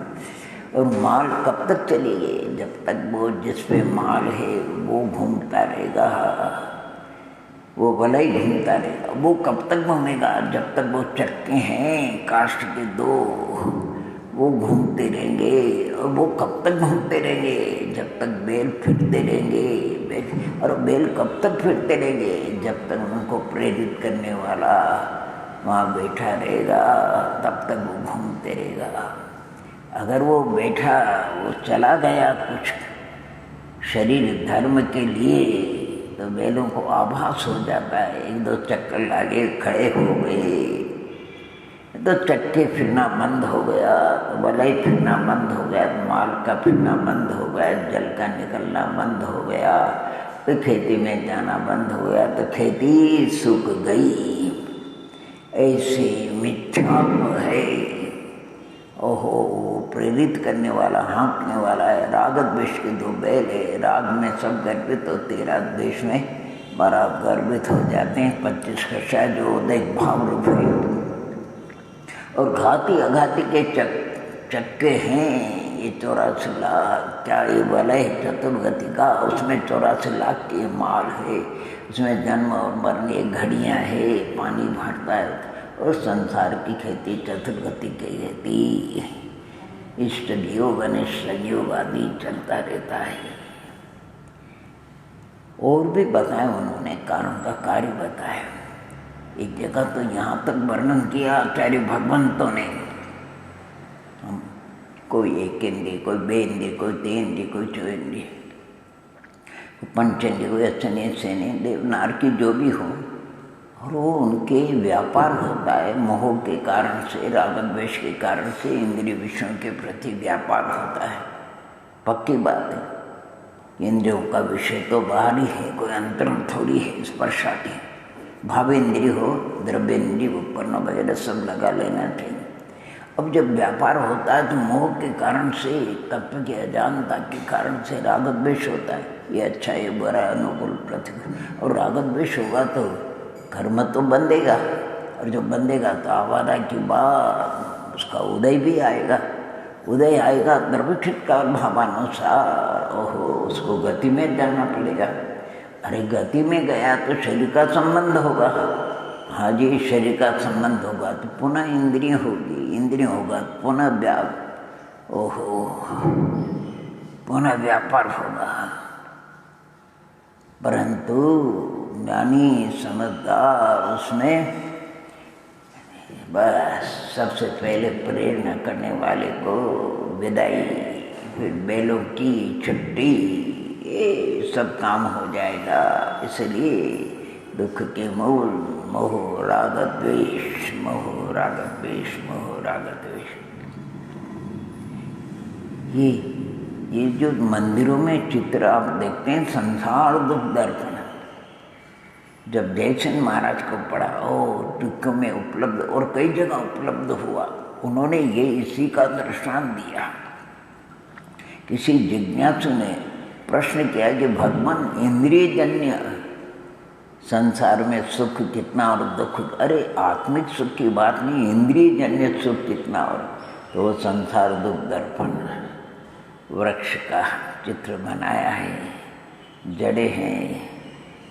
और माल कब तक चलेगी, जब तक वो जिस पे माल है वो घूमता रहेगा, वो भला ही घूमता रहेगा। वो कब तक घूमेगा, जब तक वो चक्के हैं काष्ठ के दो, वो घूमते रहेंगे। और वो कब तक घूमते रहेंगे, जब तक बेल फिरते रहेंगे। और बेल कब तक फिरते रहेंगे, जब तक उनको प्रेरित करने वाला वहाँ बैठा रहेगा, तब तक वो घूमते रहेगा। अगर वो बैठा, वो चला गया कुछ शरीर धर्म के लिए, तो बैलों को आभास हो जाता है, एक दो चक्कर लागे खड़े हो गए तो चक्के फिरना बंद हो गया, तो बलाई फिरना बंद हो गया, तो माल का फिरना बंद हो गया, जल का निकलना बंद हो गया, तो खेती में जाना बंद हो गया, तो खेती सूख गई। ऐसे मिथ्या है। ओहो, प्रेरित करने वाला, हाँकने वाला है। राग द्वेष के दो बैल है, राग में सब गर्वित होते हैं, राग द्वेष में बड़ा गर्वित हो जाते हैं। 25 कक्षा जो उदय भाव रूप है। और घाती अघाती के चक्के हैं ये 84 लाख। क्या ये वलय चतुर्गति का, उसमें 84 लाख की माल है, उसमें जन्म और मरण ये घड़ियाँ है, पानी भरता है। और संसार की खेती चतुर्गति की खेती, इष्ट योग अनिष्ट योग आदि चलता रहता है। और भी बताया उन्होंने, कारण का कार्य बताया। एक जगह तो यहाँ तक वर्णन किया आचार्य भगवंतों ने, कोई एक इंद्रिय, कोई बे इंद्रिय, कोई ते इंद्रिय, कोई चौ इंद्रिय, पंचेंद्रिय, कोई अच्छे सेने देवनार की जो भी हो, और वो उनके व्यापार होता है। मोह के कारण से, राग द्वेष के कारण से इंद्रिय विषयों के प्रति व्यापार होता है। पक्की बात है, इंद्रियों का विषय तो बाहर ही है, कोई अंतरम थोड़ी है, स्पर्शाती है। भावेंद्रिय हो, द्रव्येंद्रिय, उपकरण वगैरह सब लगा लेना चाहिए। अब जब व्यापार होता है तो मोह के कारण से, तत्व की अजानता के कारण से राग द्वेष होता है। ये अच्छा, ये बुरा, अनुकूल प्रतिकूल। और राग द्वेष होगा तो कर्म तो बंधेगा, और जो बंधेगा तो आवारा की बात, उसका उदय भी आएगा। उदय आएगा द्रवित का भावानुसार, ओहो, उसको गति में जाना पड़ेगा। अरे गति में गया तो शरीर का संबंध होगा। हाँ जी, शरीर का संबंध होगा तो पुनः इंद्रिय होगी, इंद्रिय होगा तो पुनः व्याप। ओहो, पुनः व्यापार होगा। परंतु ज्ञानी समझदार उसमें बस सबसे पहले प्रेरणा करने वाले को विदाई, फिर बैलों की छुट्टी, ये सब काम हो जाएगा। इसलिए दुख के मूल मोह राग द्वेष, मोह राग द्वेष, मोह राग द्वेष। ये जो मंदिरों में चित्र आप देखते हैं, संसार दुख दर्पण, जब जयचंद महाराज को पढ़ा और दुख में उपलब्ध और कई जगह उपलब्ध हुआ, उन्होंने ये इसी का दृष्टांत दिया। किसी जिज्ञासु ने प्रश्न किया कि भगवान इंद्रियजन्य संसार में सुख कितना और दुख, अरे आत्मिक सुख की बात नहीं, इंद्रियजन्य सुख कितना, और तो वो संसार दुख दर्पण वृक्ष का चित्र बनाया है। जड़ें हैं,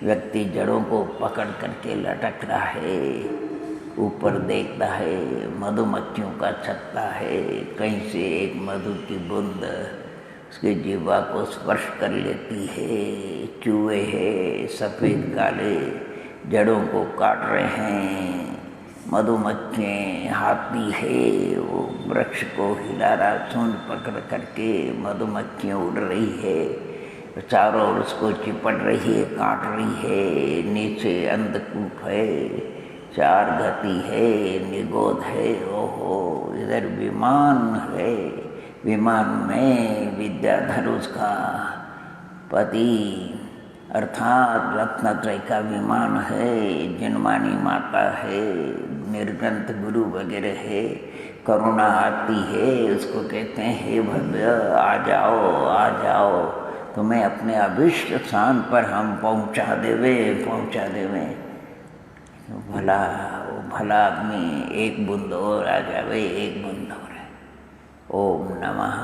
व्यक्ति जड़ों को पकड़ करके लटक रहा है, ऊपर देखता है, मधुमक्खियों का छत्ता है, कहीं से एक मधु की बूंद उसके जीवा को स्पर्श कर लेती है। चूहे हैं सफ़ेद काले, जड़ों को काट रहे हैं, मधुमक्खियाँ, हाथी है वो वृक्ष को हिला रहा, सूंड पकड़ करके मधुमक्खियाँ उड़ रही है, चारों ओर उसको चिपट रही है, काट रही है। नीचे अंधकूप है, चार गति है, निगोद है, ओहो इधर विमान है, विमान में विद्याधर उसका पति अर्थात रत्नत्रय का विमान है, जिनमानी माता है, निर्ग्रंथ गुरु वगैरह है। करुणा आती है, उसको कहते हैं हे भव्य आ जाओ, आ जाओ, तुम्हें अपने अभिष्ट स्थान पर हम पहुँचा देवे। तो भला आदमी एक बूंद और आ जावे, एक बूंद और। ओम नमः।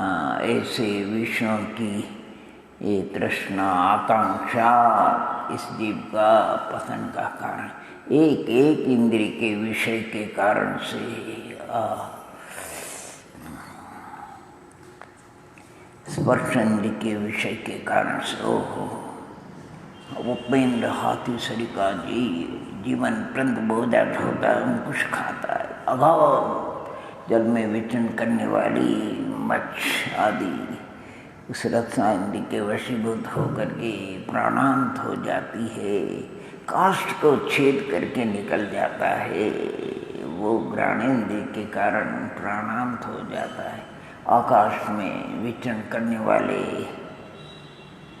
ऐसे विषयों की ये तृष्णा आकांक्षा इस जीव का पतन का कारण, एक एक इंद्रिय के विषय के कारण से स्पर्श इंद्रिय के विषय के कारण से। ओहो उपेंद्र हाथी सरिका जी जीवन प्रंत बोझात होता है, अंकुश खाता है। अगाध जल में विचरण करने वाली मच्छ आदि उस रक्षा इंद्रिय के वशीभूत होकर के प्राणांत हो जाती है, काष्ठ को छेद करके निकल जाता है, वो घ्राणेन्द्रिय के कारण प्राणांत हो जाता है। आकाश में विचरण करने वाले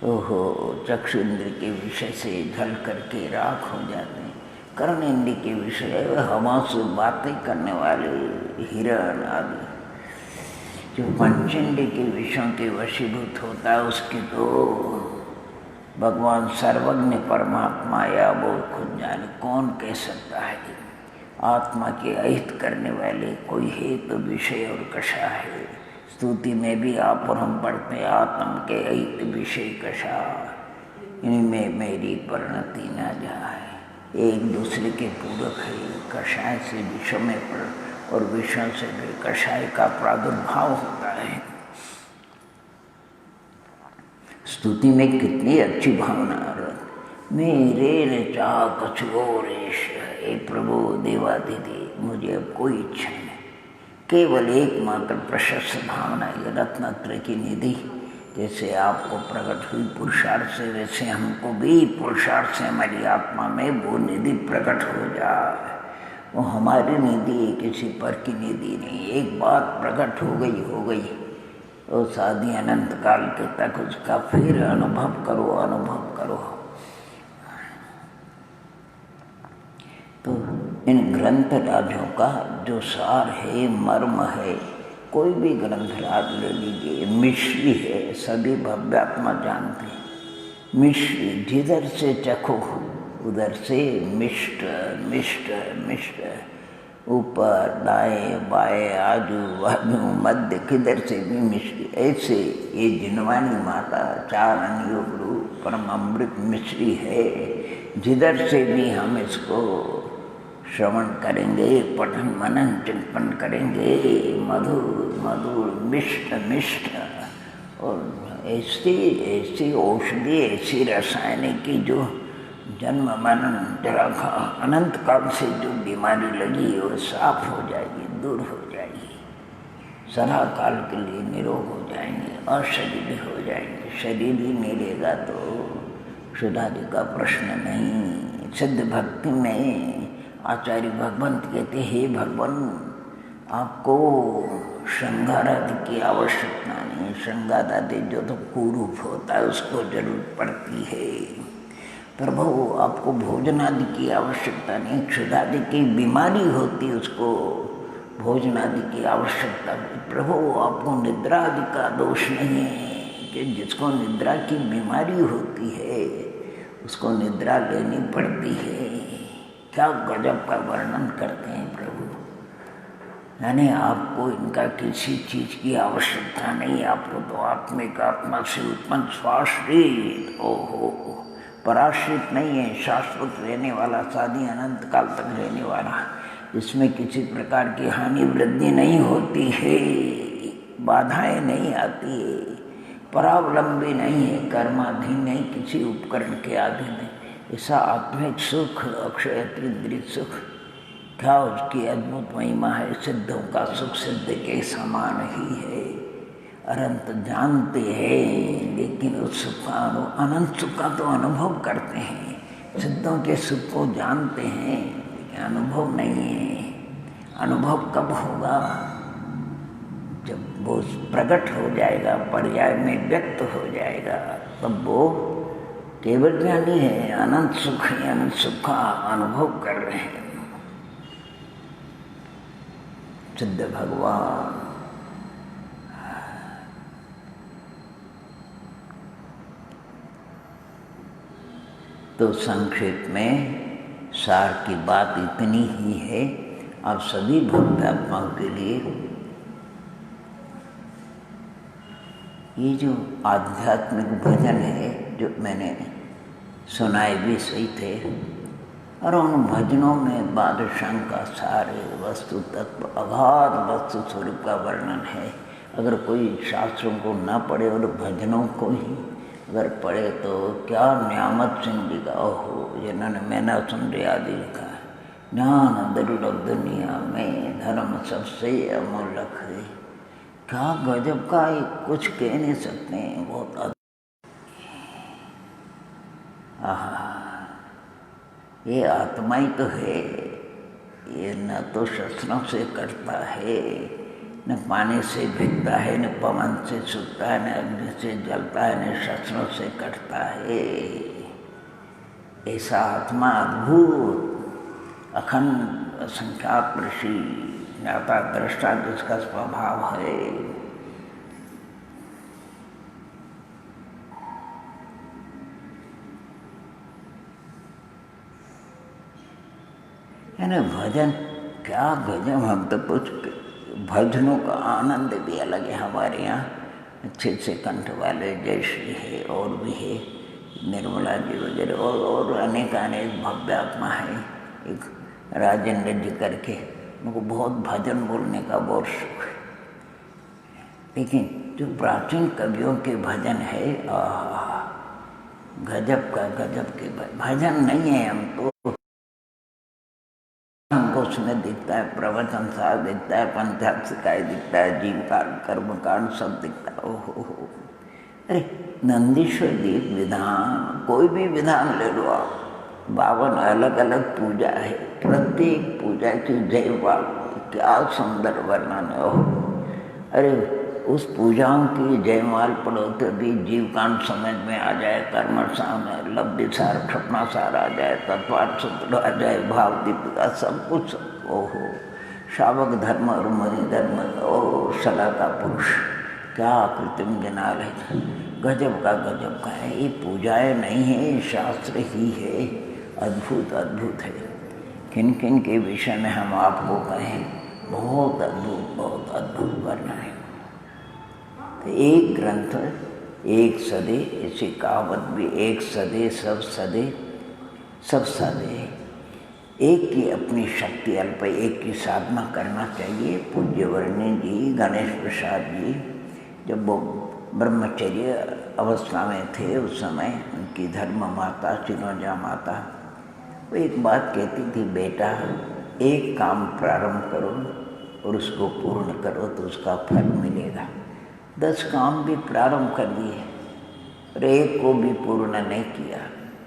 ओहो चक्षु इंद्रिय के विषय से जल करके राख हो जाते हैं। कर्ण इंद्रिय के विषय हवा से बातें करने वाले हिरण आदि, जो पंचेंद्रिय के विषयों के वशीभूत होता है उसके तो भगवान सर्वज्ञ परमात्मा या वो खुद जाने, कौन कह सकता है। आत्मा के अहित करने वाले कोई है तो विषय और कषा है। स्तुति में भी आप और हम पढ़ते हैं आत्म के अहित विषय कषा, इनमें मेरी परिणति न जाए। एक दूसरे के पूरक है, कषाय से विषय में और विषय से भी कषाय का प्रादुर्भाव होता है। स्तुति में कितनी अच्छी भावना, मेरे रचा कछुओरेश, हे प्रभु देवादिदेव मुझे अब कोई इच्छा नहीं, केवल एकमात्र प्रशस्त भावना है रत्नत्रय की निधि। जैसे आपको प्रकट हुई पुरुषार्थ से, वैसे हमको भी पुरुषार्थ से हमारी आत्मा में वो निधि प्रकट हो जाए। वो हमारी निधि किसी पर की निधि नहीं, एक बात प्रकट हो गई वो साधी अनंत काल के तक उसका फिर अनुभव करो। तो इन ग्रंथ राजों का जो सार है, मर्म है, कोई भी ग्रंथ राज ले लीजिए, मिश्री है, सभी भव्यात्मा जानते हैं। मिश्री जिधर से चखो उधर से मिष्ट, ऊपर दाएं बाएं आजू बाजू मध्य किधर से भी मिश्री। ऐसे ये जिनवानी माता चार अनयोग रूप परम अमृत मिश्री है, जिधर से भी हम इसको श्रवण करेंगे, पठन मनन चिंतन करेंगे, मधुर मिष्ट और ऐसी ऐसी औषधि, ऐसी रासायनिक की जो जन्म मरण जरा अनंत काल से जो बीमारी लगी है वो साफ हो जाएगी, दूर हो जाएगी, सदा काल के लिए निरोग हो जाएंगे, अशरीरी हो जाएंगे। शरीर ही नहीं रहेगा तो शुद्धादि का प्रश्न नहीं। सिद्ध भक्ति में आचार्य भगवंत कहते, हे भगवान, आपको श्रृंगार आदि की आवश्यकता नहीं। श्रृंगार आदि जो तो कुरूप होता है उसको जरूरत पड़ती है। प्रभु, आपको भोजन आदि की आवश्यकता नहीं। क्षुधादि की बीमारी होती है उसको भोजन आदि की आवश्यकता है। प्रभु, आपको निद्रा आदि का दोष नहीं है कि जिसको निद्रा की बीमारी होती है उसको निद्रा लेनी पड़ती है। क्या गजब का वर्णन करते हैं प्रभु। यानी आपको इनका किसी चीज की आवश्यकता नहीं। आपको तो आत्मिक आत्मा से उत्पन्न स्वाश्रित, ओहो, पराश्रित नहीं है, शाश्वत रहने वाला, शादी अनंत काल तक रहने वाला, इसमें किसी प्रकार की हानि वृद्धि नहीं होती है, बाधाएं नहीं आती है, परावलंबी नहीं है, कर्माधीन नहीं, किसी उपकरण के अधीन नहीं। ऐसा आत्मिक सुख, अक्षय अतीन्द्रिय सुख, क्या उसकी अद्भुत महिमा है। सिद्धों का सुख सिद्ध के समान ही है। अनंत जानते हैं लेकिन उस सुख का अनंत सुख का तो अनुभव करते हैं। सिद्धों के सुख को जानते हैं लेकिन अनुभव नहीं है। अनुभव कब होगा? जब वो प्रकट हो जाएगा, पर्याय में व्यक्त हो जाएगा, तब वो केवल ज्ञानी है, अनंत सुख है, अनंत सुख का अनुभव कर रहे हैं। सिद्ध भगवान तो संक्षेप में सार की बात इतनी ही है। अब सभी भक्तात्माओं के लिए ये जो आध्यात्मिक भजन है जो मैंने सुनाए भी सही थे, और उन भजनों में बादशाह का सारे वस्तु तत्व अगाध वस्तु स्वरूप का वर्णन है। अगर कोई शास्त्रों को न पढ़े और भजनों को ही अगर पढ़े तो क्या न्यामत सिंह जी का, ओहो, जिन्होंने मैना सुंदरी आदि लिखा है, ज्ञान दुर्लभ दुनिया में धर्म सबसे अमूल्यक है। क्या गजब का, कुछ कह नहीं सकते हैं, बहुत ये आत्मा ही तो है। ये न तो शस्त्रों से कटता है, न पानी से भीगता है, न पवन से सूखता है, न अग्नि से जलता है, न शस्त्रों से कटता है। ऐसा आत्मा अद्भुत अखंड असंख्यात ऋषि ज्ञाता दृष्टा जिसका स्वभाव है। यानी भजन क्या गजब। हम तो कुछ भजनों का आनंद भी अलग है। हमारे यहाँ अच्छे अच्छे कंठ वाले जयश्री है और भी है, निर्मला जी वगैरह और अनेक अनेक भव्य आत्मा है। एक राजेंद्र जी करके, उनको बहुत भजन बोलने का बहुत शौक है। लेकिन जो प्राचीन कवियों के भजन है, गजब का गजब के भजन नहीं है। हम तो हमको उसमें दिखता है प्रवचन सार दिखता है, पंचाक्षिकाय दिखता है, जीवकाल कर्मकांड सब दिखता है। ओहो, अरे नंदीश्वर जी विधान, कोई भी विधान ले लो आप, 52 अलग अलग पूजा है, प्रत्येक पूजा की जयवाल क्या सुंदर वर्णन है। अरे उस पूजाओं की जयमाल पढ़ो तो भी जीवकांड समझ में आ जाए, कर्मसार लब्धि सार क्षपना सार आ जाए, तत्वार्थ सूत्र आ जाए, भाव दीपिका सब कुछ। ओहो, शावक धर्म और मुनि धर्म, ओ सदा का पुरुष, क्या कृत्रिम जनाल है। गजब का गजब का है। ये पूजाएं नहीं है, शास्त्र ही है। अद्भुत अद्भुत है। किन किन के विषय में हम आपको कहें, बहुत अद्भुत वर्णन है। तो एक ग्रंथ एक सदे, ऐसी कहावत भी, एक सदे सब सदे, सब सदे। एक की अपनी शक्ति अल्प, एक की साधना करना चाहिए। पूज्य वर्णी जी, गणेश प्रसाद जी जब वो ब्रह्मचर्य अवस्था में थे उस समय उनकी धर्म माता चिनोजा माता वो एक बात कहती थी, बेटा एक काम प्रारंभ करो और उसको पूर्ण करो तो उसका फल मिलेगा। 10 काम भी प्रारंभ कर दिए और एक को भी पूर्ण नहीं किया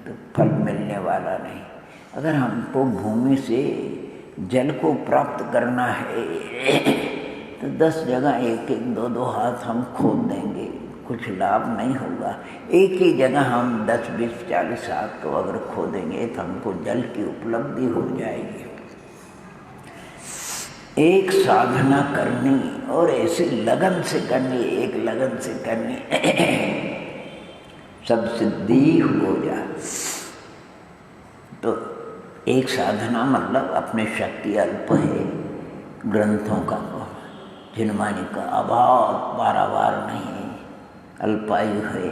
तो फल मिलने वाला नहीं। अगर हमको भूमि से जल को प्राप्त करना है तो 10 जगह 1-1, 2-2 हाथ हम खोद देंगे, कुछ लाभ नहीं होगा। एक ही जगह हम 10, 20, 40 हाथ को अगर खोदेंगे तो हमको जल की उपलब्धि हो जाएगी। एक साधना करनी और ऐसे लगन से करनी, एक लगन से करनी सब सिद्धि हो जाए। तो एक साधना मतलब अपने शक्ति अल्प है, ग्रंथों का जिनमानी का अभाव बार नहीं, अल्पायु है,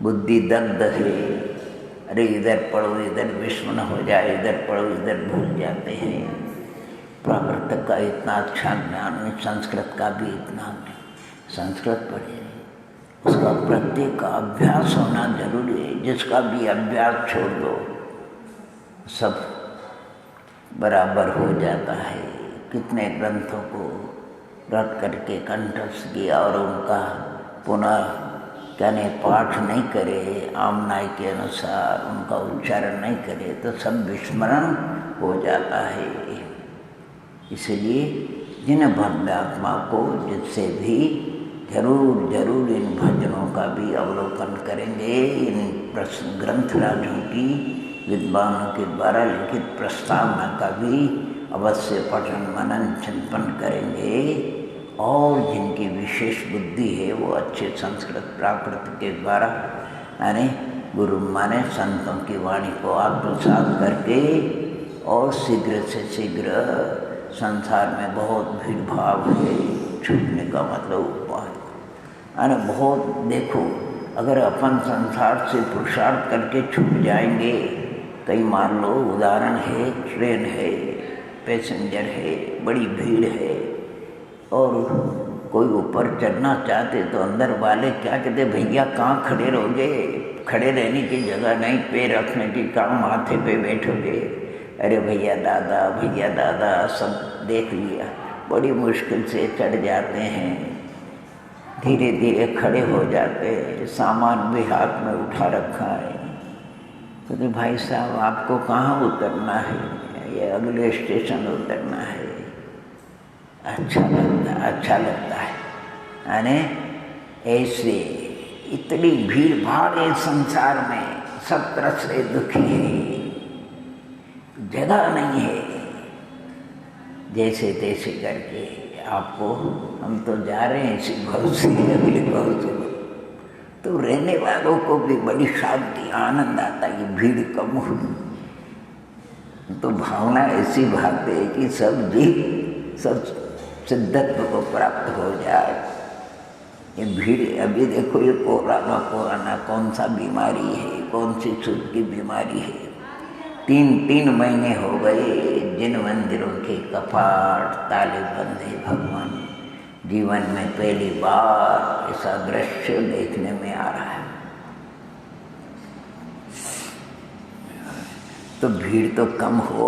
बुद्धि दग्ध है। अरे इधर पढ़ो इधर विस्मरण हो जाए, इधर पढ़ो इधर भूल जाते हैं। प्राकृत का इतना अच्छा ज्ञान है, संस्कृत का भी इतना नहीं। संस्कृत पढ़े उसका प्रत्येक का अभ्यास होना जरूरी है। जिसका भी अभ्यास छोड़ दो सब बराबर हो जाता है। कितने ग्रंथों को रट करके कंठस्थ किया और उनका पुनः कहने पाठ नहीं करे, आमनाय के अनुसार उनका उच्चारण नहीं करे तो सब विस्मरण हो जाता है। इसलिए जिन भक्तात्मा को जिससे भी जरूर इन भजनों का भी अवलोकन करेंगे, इन ग्रंथराजों की विद्वानों के द्वारा लिखित प्रस्तावना का भी अवश्य पठन मनन चिंतन करेंगे और जिनकी विशेष बुद्धि है वो अच्छे संस्कृत प्राकृत के द्वारा यानी गुरु माने संतों की वाणी को आत्मसात करके और शीघ्र से शीघ्र संसार में बहुत भीड़ भाव है, छूटने का मतलब उपाय यानी बहुत। देखो अगर अपन संसार से पुरुषार्थ करके छूट जाएंगे, कई मान लो उदाहरण है, ट्रेन है, पैसेंजर है, बड़ी भीड़ है और कोई ऊपर चढ़ना चाहते तो अंदर वाले क्या कहते, भैया कहाँ खड़े रहोगे, खड़े रहने की जगह नहीं, पैर रखने की कहाँ माथे पे बैठोगे। अरे भैया दादा सब देख लिया, बड़ी मुश्किल से चढ़ जाते हैं, धीरे धीरे खड़े हो जाते हैं, सामान भी हाथ में उठा रखा है। तो भाई साहब आपको कहाँ उतरना है, ये अगले स्टेशन उतरना है। अच्छा लगता है यानी ऐसे इतनी भीड़ भाड़ है संसार में, सब तरफ से दुखी है, जगह नहीं है। जैसे तैसे करके आपको हम तो जा रहे हैं इसी भाव से अगले भाव से, तो रहने वालों को भी बड़ी शांति आनंद आता है, भीड़ कम हो तो भावना ऐसी भागते है कि सब जीव सब सिद्धत्व को प्राप्त हो जाए। ये भीड़ अभी देखो, ये कोरोना कौन सा बीमारी है, कौन सी छूत की बीमारी है। 3 महीने हो गए जिन मंदिरों के कपाट ताले बंद है। भगवान जीवन में पहली बार ऐसा दृश्य देखने में आ रहा है। तो भीड़ तो कम हो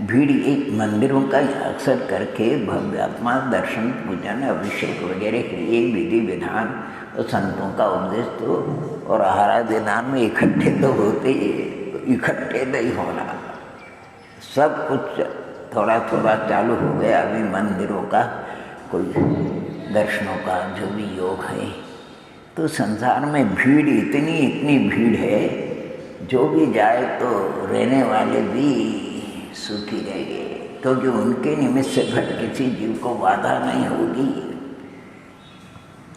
भीड़ एक मंदिरों का अक्सर करके भव्यात्मा दर्शन पूजन अभिषेक वगैरह के लिए विधि विधान और संतों का उपदेश तो और आराधना दान में इकट्ठे तो होते ही, इकट्ठे नहीं होना, सब कुछ थोड़ा थोड़ा चालू हो गया। अभी मंदिरों का कोई दर्शनों का जो भी योग है, तो संसार में भीड़ इतनी भीड़ है, जो भी जाए तो रहने वाले भी सुखी रहेंगे, क्योंकि उनके निमित्त से फिर किसी जीव को बाधा नहीं होगी।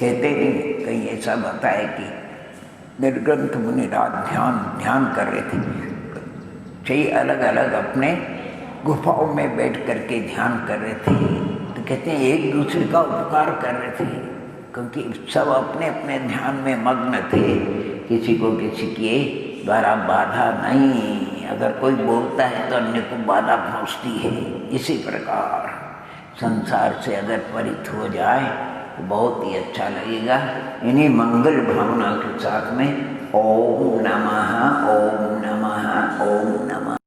कहते नहीं कहीं ऐसा बताया कि निर्ग्रंथ मुनि रात ध्यान कर रहे थे, 6 अलग अलग अपने गुफाओं में बैठ करके ध्यान कर रहे थे। तो कहते हैं एक दूसरे का उपकार कर रहे थे, क्योंकि सब अपने अपने ध्यान में मग्न थे, किसी को किसी के द्वारा बाधा नहीं। अगर कोई बोलता है तो अन्य को बाधा पहुँचती है। इसी प्रकार संसार से अगर परित हो जाए तो बहुत ही अच्छा लगेगा। इन्हीं मंगल भावना के साथ में ओम नमः, ओम नमः, ओम नमः।